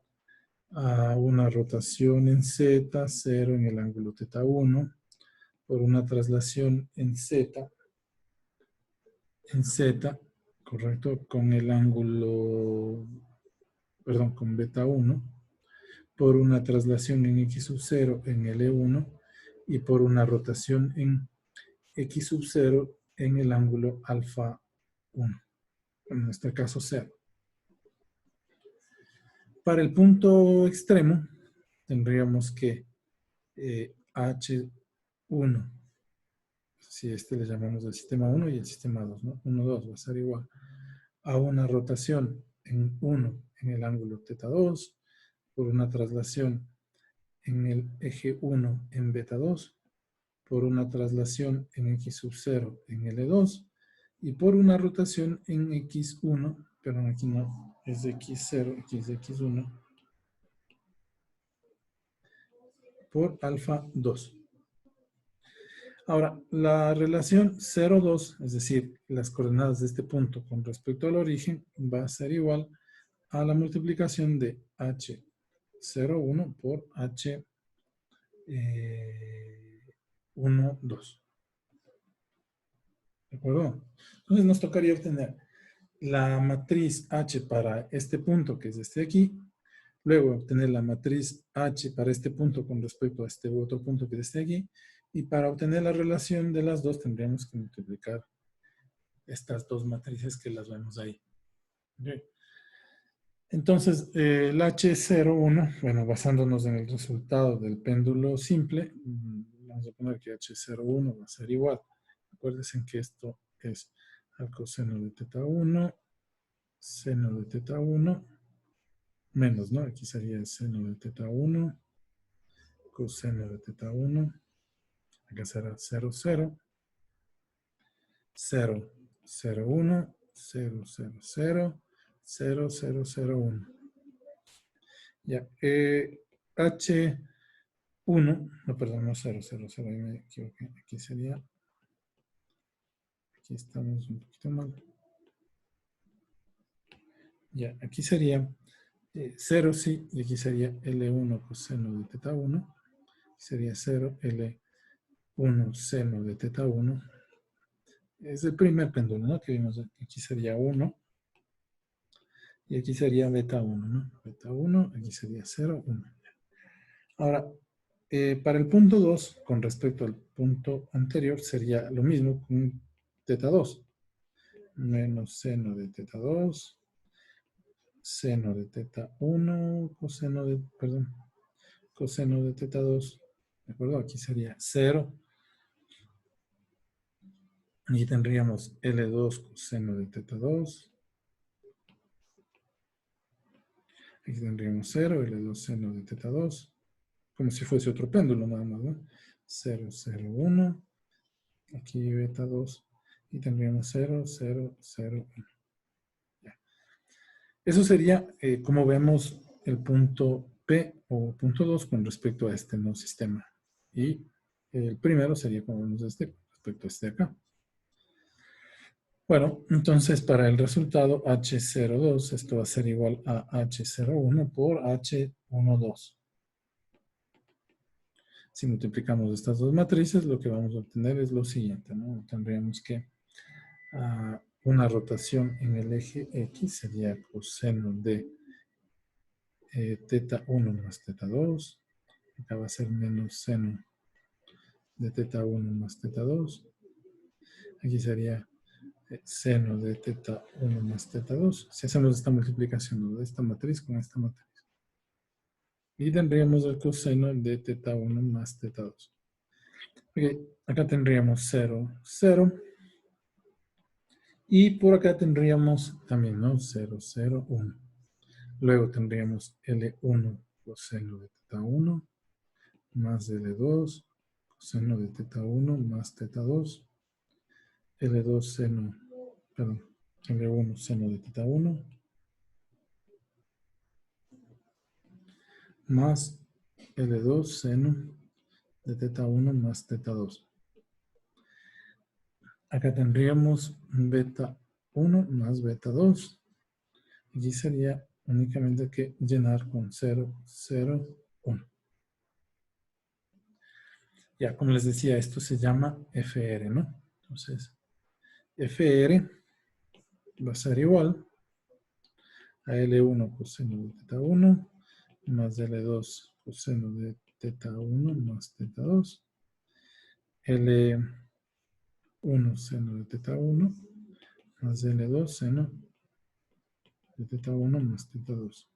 a una rotación en Z, 0 en el ángulo teta 1, por una traslación en Z, correcto, con el ángulo, perdón, con beta 1, por una traslación en X sub 0 en L1 y por una rotación en X sub 0 en el ángulo alfa 1, en este caso 0. Para el punto extremo, tendríamos que H1, si este le llamamos el sistema 1 y el sistema 2, ¿no? 1, 2 va a ser igual a una rotación en 1 en el ángulo θ 2 por una traslación en el eje 1 en beta 2 por una traslación en x sub 0 en L2 y por una rotación en x1, pero aquí no, es de x0, aquí es de x1, por alfa 2. Ahora, la relación 0, 2, es decir, las coordenadas de este punto con respecto al origen, va a ser igual a la multiplicación de h01 por h1, 2. ¿De acuerdo? Entonces nos tocaría obtener la matriz H para este punto, que es este de aquí, luego obtener la matriz H para este punto con respecto a este otro punto que es este de aquí, y para obtener la relación de las dos tendríamos que multiplicar estas dos matrices que las vemos ahí. Okay. Entonces, el H01, bueno, basándonos en el resultado del péndulo simple, vamos a poner que H01 va a ser igual. Acuérdense que esto es al coseno de θ1, seno de θ1, menos, ¿no? Aquí sería el seno de θ1, coseno de θ1, acá será 0, 0, 0, 0, 1, 0, 0, 0, 0, 0, 0, 1. Ya, H1, no, perdón, no 0, 0, 0, ahí me equivoqué. Aquí sería, aquí estamos un poquito mal. Ya, aquí sería 0, sí, y aquí sería L1 coseno de θ1. Sería 0, L1 seno de θ1. Es el primer péndulo, ¿no? Que vimos aquí sería 1. Y aquí sería beta 1, ¿no? Beta 1, aquí sería 0, 1. Ahora, para el punto 2, con respecto al punto anterior, sería lo mismo con θ2. Menos seno de θ2, seno de θ1, coseno de, perdón, coseno de θ2. ¿De acuerdo? Aquí sería 0. Y tendríamos L2 coseno de θ2. Aquí tendríamos 0, L2 seno de θ2. Como si fuese otro péndulo nada más, ¿no? 0, 0, 1. Aquí beta 2. Y tendríamos 0, 0, 0, 1. Ya. Eso sería, como vemos, el punto P o punto 2 con respecto a este no sistema. Y el primero sería como vemos este respecto a este de acá. Bueno, entonces para el resultado H02, esto va a ser igual a H01 por H12. Si multiplicamos estas dos matrices, lo que vamos a obtener es lo siguiente, ¿no? Tendríamos que una rotación en el eje X sería coseno de θ1 más θ2. Acá va a ser menos seno de θ1 más θ2. Aquí sería seno de θ1 más θ2. Si hacemos esta multiplicación, ¿no?, de esta matriz con esta matriz. Y tendríamos el coseno de θ1 más θ2. Okay, acá tendríamos 0, 0. Y por acá tendríamos también, ¿no? 0, 0, 1. Luego tendríamos L1 coseno de θ1 más L2 coseno de θ1 más θ2. L2 seno, perdón, L1 seno de θ1 más L2 seno de θ1 más θ2. Acá tendríamos beta 1 más beta 2. Aquí sería únicamente que llenar con 0, 0, 1. Ya, como les decía, esto se llama FR, ¿no? Entonces, FR va a ser igual a L1 coseno de θ1 más L2 coseno de θ1 más θ2. L1 seno de θ1 más L2 seno de θ1 más θ2.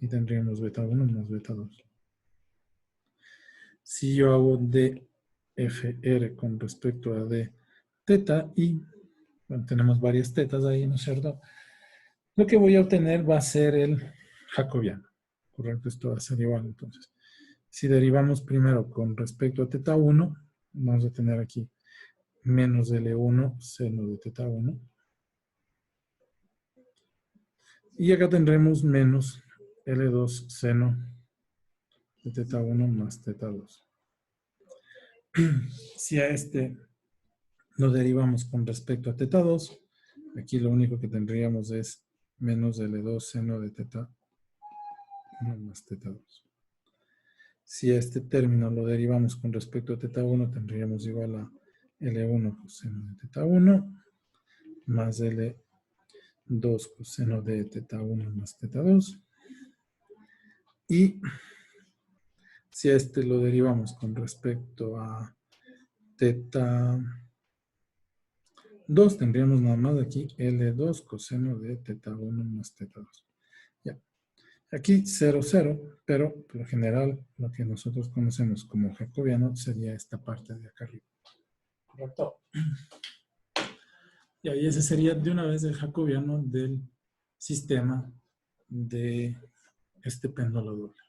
Y tendríamos beta 1 más beta 2. si yo hago dfr con respecto a d teta y, bueno, tenemos varias tetas ahí, ¿no es cierto? Lo que voy a obtener va a ser el jacobiano, ¿correcto? Esto va a ser igual, entonces. Si derivamos primero con respecto a teta 1, vamos a tener aquí menos L1 seno de teta 1. Y acá tendremos menos L2 seno de teta 1 más teta 2. Si a este lo derivamos con respecto a teta 2, aquí lo único que tendríamos es menos L2 seno de teta 1 más teta 2. Si a este término lo derivamos con respecto a teta 1, tendríamos igual a L1 coseno de teta 1 más L2 coseno de teta 1 más teta 2. Y si a este lo derivamos con respecto a teta 2, tendríamos nada más aquí L2 coseno de teta 1 más teta 2. Ya. Aquí 0, 0, pero por lo general lo que nosotros conocemos como jacobiano sería esta parte de acá arriba. ¿Correcto? Y ahí ese sería de una vez el jacobiano del sistema de este péndulo doble.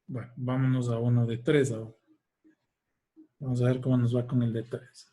Bueno, vámonos a uno de 3 ahora. Vamos a ver cómo nos va con el de 3.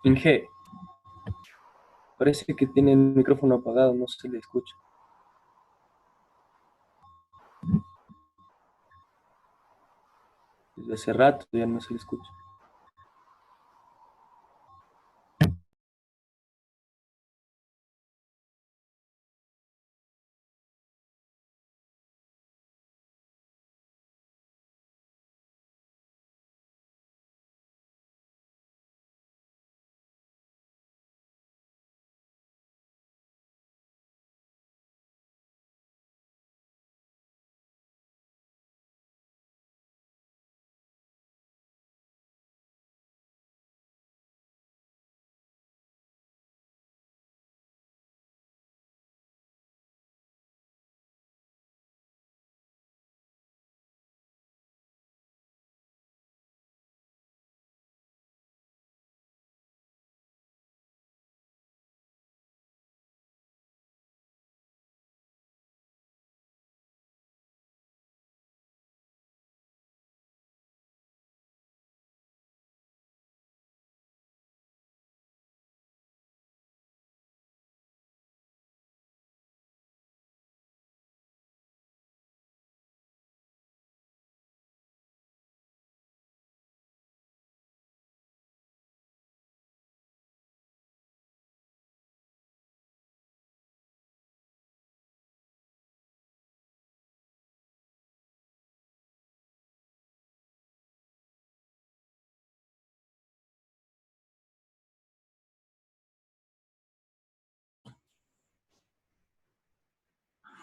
Inge, parece que tiene el micrófono apagado, no se le escucha. Desde hace rato ya no se le escucha.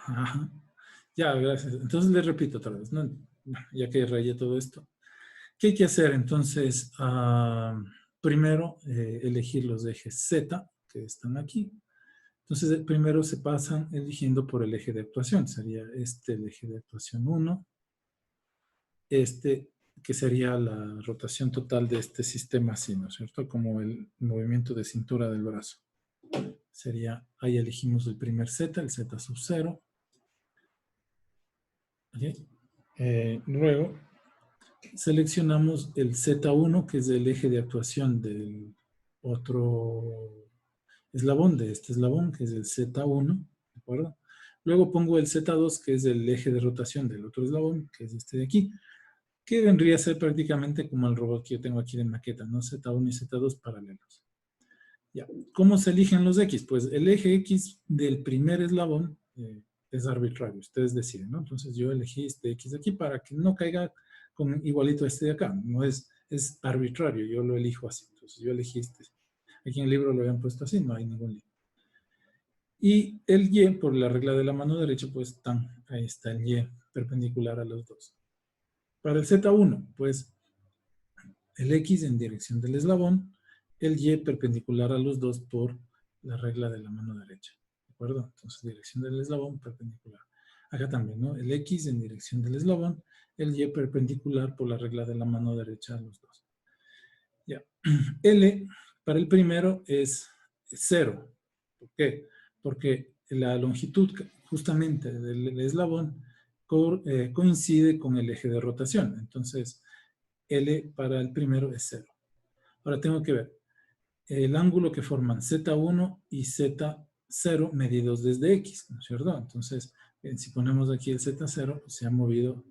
Ajá. Ya, gracias. Entonces le repito otra vez, ¿no? Ya que rayé todo esto. ¿Qué hay que hacer? Entonces, primero elegir los ejes Z que están aquí. Entonces, primero se pasan eligiendo por el eje de actuación. Sería este el eje de actuación 1. Este, que sería la rotación total de este sistema así, ¿no es cierto? Como el movimiento de cintura del brazo. Sería, ahí elegimos el primer Z, el Z sub 0. ¿Okay? Luego, seleccionamos el Z1, que es el eje de actuación del otro eslabón, de este eslabón, que es el Z1, ¿de acuerdo? Luego pongo el Z2, que es el eje de rotación del otro eslabón, que es este de aquí, que vendría a ser prácticamente como el robot que yo tengo aquí de maqueta, ¿no? Z1 y Z2 paralelos. Ya. ¿Cómo se eligen los X? Pues el eje X del primer eslabón es arbitrario, ustedes deciden, ¿no? Entonces yo elegí este X de aquí para que no caiga con igualito a este de acá, no es arbitrario, yo lo elijo así, entonces yo elegí este. Aquí en el libro lo habían puesto así, no hay ningún lío. Y el Y, por la regla de la mano derecha, pues ahí está el Y perpendicular a los dos. Para el Z1, pues el X en dirección del eslabón, el Y perpendicular a los dos por la regla de la mano derecha. ¿De acuerdo? Entonces, dirección del eslabón perpendicular. Acá también, ¿no? El X en dirección del eslabón, el Y perpendicular por la regla de la mano derecha a los dos. Ya. L para el primero es 0. ¿Por qué? Porque la longitud justamente del eslabón coincide con el eje de rotación. Entonces, L para el primero es 0. Ahora tengo que ver el ángulo que forman Z1 y Z0 medidos desde X, ¿no es cierto? Entonces, si ponemos aquí el Z0, se ha movido,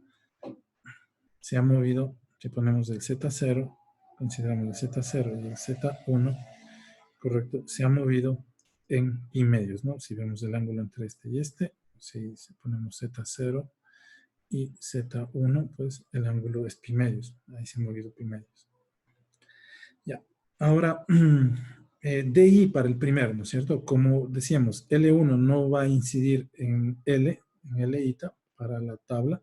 si ponemos el Z0, consideramos el Z0 y el Z1, correcto, se ha movido en pi medios, ¿no? Si vemos el ángulo entre este y este, si ponemos Z0 y Z1, pues el ángulo es pi medios, ahí se ha movido pi medios. Ya. Ahora, DI para el primero, ¿no es cierto? Como decíamos, L1 no va a incidir en L, en Lita, para la tabla,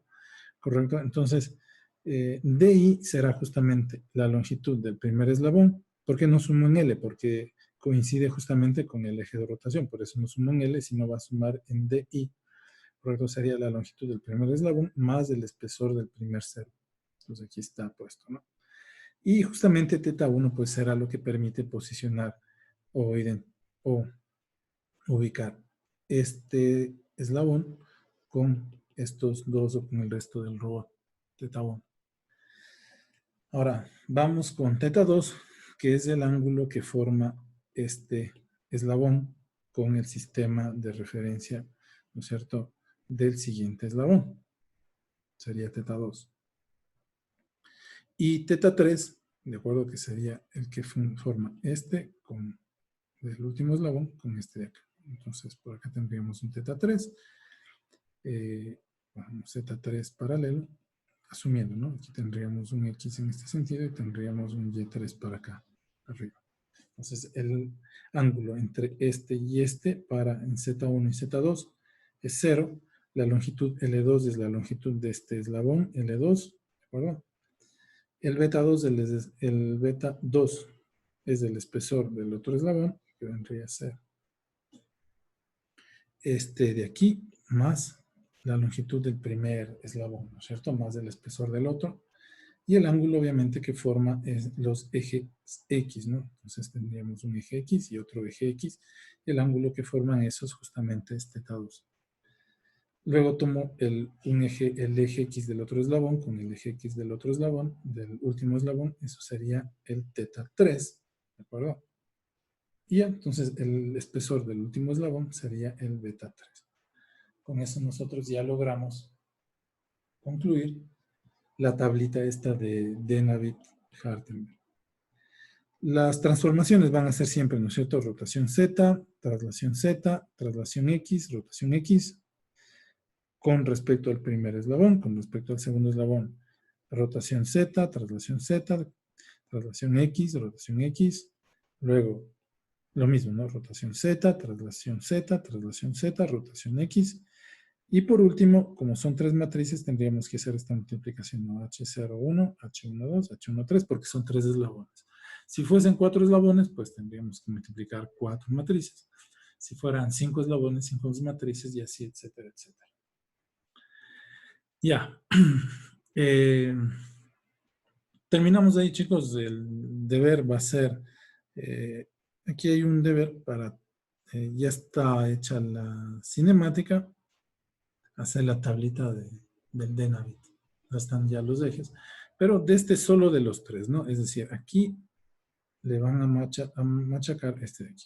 ¿correcto? Entonces, DI será justamente la longitud del primer eslabón. ¿Por qué no sumo en L? Porque coincide justamente con el eje de rotación, por eso no sumo en L, sino va a sumar en DI. Correcto, sería la longitud del primer eslabón más el espesor del primer cero. Entonces aquí está puesto, ¿no? Y justamente teta 1 pues será lo que permite posicionar o, o ubicar este eslabón con estos dos o con el resto del robot teta 1. Ahora, vamos con teta 2, que es el ángulo que forma este eslabón con el sistema de referencia, ¿no es cierto?, del siguiente eslabón. Sería θ2. Y θ3, de acuerdo, que sería el que forma este con el último eslabón con este de acá. Entonces, por acá tendríamos un θ3, un Z3 paralelo, asumiendo, ¿no? Aquí tendríamos un X en este sentido y tendríamos un Y3 para acá, arriba. Entonces, el ángulo entre este y este para en Z1 y Z2 es 0. La longitud L2 es la longitud de este eslabón, L2, ¿de acuerdo? El beta 2 es el espesor del otro eslabón, que vendría a ser este de aquí, más la longitud del primer eslabón, ¿no es cierto? Más el espesor del otro. Y el ángulo, obviamente, que forma es los ejes X, ¿no? Entonces tendríamos un eje X y otro eje X. Y el ángulo que forman esos justamente es θ2. Luego tomo el eje X del otro eslabón con el eje X del otro eslabón, del último eslabón, eso sería el θ3, ¿de acuerdo? Y ya, entonces el espesor del último eslabón sería el beta 3. Con eso nosotros ya logramos concluir la tablita esta de Denavit-Hartenberg. Las transformaciones van a ser siempre, ¿no es cierto? Rotación Z, traslación X, rotación X, con respecto al primer eslabón, con respecto al segundo eslabón, rotación Z, traslación X, rotación X, luego lo mismo, ¿no? Rotación Z, traslación Z, rotación X. Y por último, como son tres matrices, tendríamos que hacer esta multiplicación, ¿no? H01, H12, H13, porque son tres eslabones. Si fuesen 4 eslabones, pues tendríamos que multiplicar 4 matrices. Si fueran 5 eslabones, 5 matrices y así, etcétera, etcétera. Ya. Terminamos ahí, chicos. El deber va a ser, aquí hay un deber para, ya está hecha la cinemática, hacer la tablita del Denavit. Ya están ya los ejes, pero de este solo de los tres, ¿no? Es decir, aquí le van a machacar este de aquí.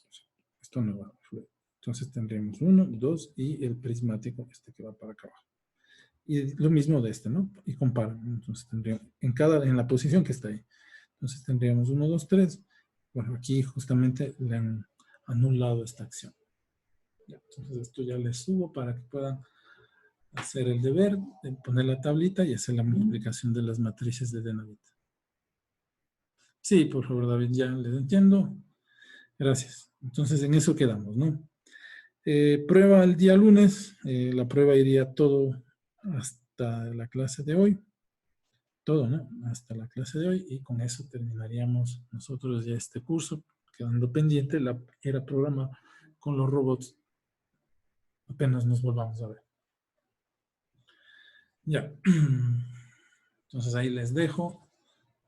Esto no va a fluir. Entonces tendremos 1, 2 y el prismático, este que va para acá abajo. Y lo mismo de este, ¿no? Y comparan. Entonces tendríamos, en la posición que está ahí. Entonces tendríamos 1, 2, 3. Bueno, aquí justamente le han anulado esta acción. Entonces esto ya les subo para que puedan hacer el deber, de poner la tablita y hacer la multiplicación de las matrices de Denavit. Sí, por favor, David, ya les entiendo. Gracias. Entonces en eso quedamos, ¿no? Prueba el día lunes. La prueba iría todo hasta la clase de hoy. Todo, ¿no? Hasta la clase de hoy. Y con eso terminaríamos nosotros ya este curso, quedando pendiente la era programa con los robots. Apenas nos volvamos a ver. Ya. Entonces ahí les dejo.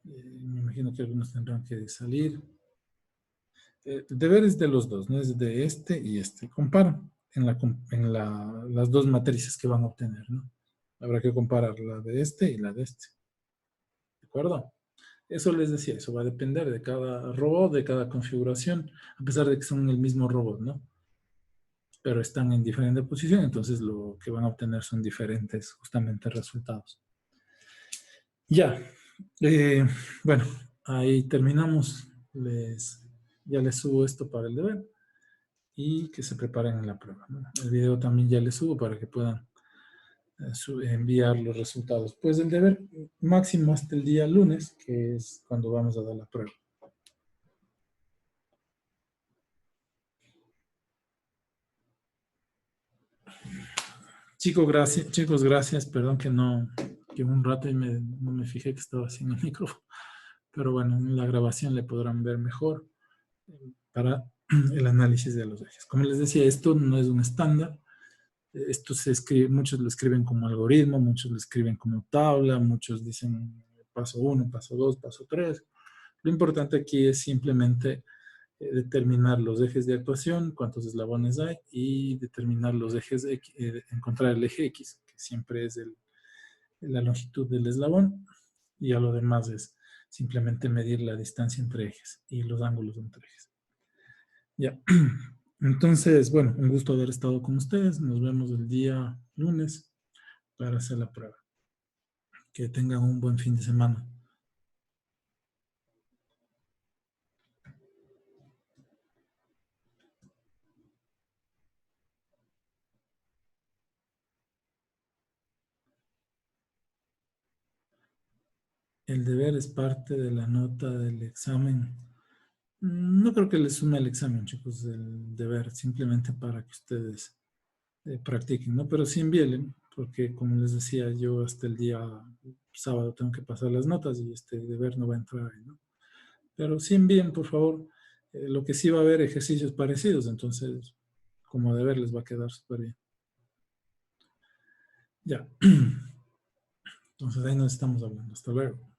Me imagino que algunos tendrán que salir. El deber es de los dos, ¿no? Es de este y este. Comparan las dos matrices que van a obtener, ¿no? Habrá que comparar la de este y la de este. ¿De acuerdo? Eso les decía, eso va a depender de cada robot, de cada configuración, a pesar de que son el mismo robot, ¿no? Pero están en diferente posición, entonces lo que van a obtener son diferentes, justamente, resultados. Ya. Bueno, ahí terminamos. Ya les subo esto para el deber y que se preparen en la prueba, ¿no? El video también ya les subo para que puedan enviar los resultados. Pues el deber máximo hasta el día lunes, que es cuando vamos a dar la prueba. Chicos, gracias. Perdón que un rato y no me fijé que estaba sin el micrófono. Pero bueno, en la grabación le podrán ver mejor para el análisis de los ejes. Como les decía, esto no es un estándar. Esto se escribe, muchos lo escriben como algoritmo, muchos lo escriben como tabla, muchos dicen paso 1, paso 2, paso 3. Lo importante aquí es simplemente determinar los ejes de actuación, cuántos eslabones hay, y determinar los ejes, encontrar el eje X, que siempre es la longitud del eslabón, y ya lo demás es simplemente medir la distancia entre ejes y los ángulos entre ejes. Ya. Entonces, bueno, un gusto haber estado con ustedes. Nos vemos el día lunes para hacer la prueba. Que tengan un buen fin de semana. El deber es parte de la nota del examen. No creo que les sume el examen, chicos, el deber, simplemente para que ustedes practiquen, ¿no? Pero sí envíenle, porque como les decía, yo hasta el día sábado tengo que pasar las notas y este deber no va a entrar ahí, ¿no? Pero sí envíen, por favor. Lo que sí va a haber ejercicios parecidos, entonces como deber les va a quedar súper bien. Ya. Entonces ahí nos estamos hablando. Hasta luego.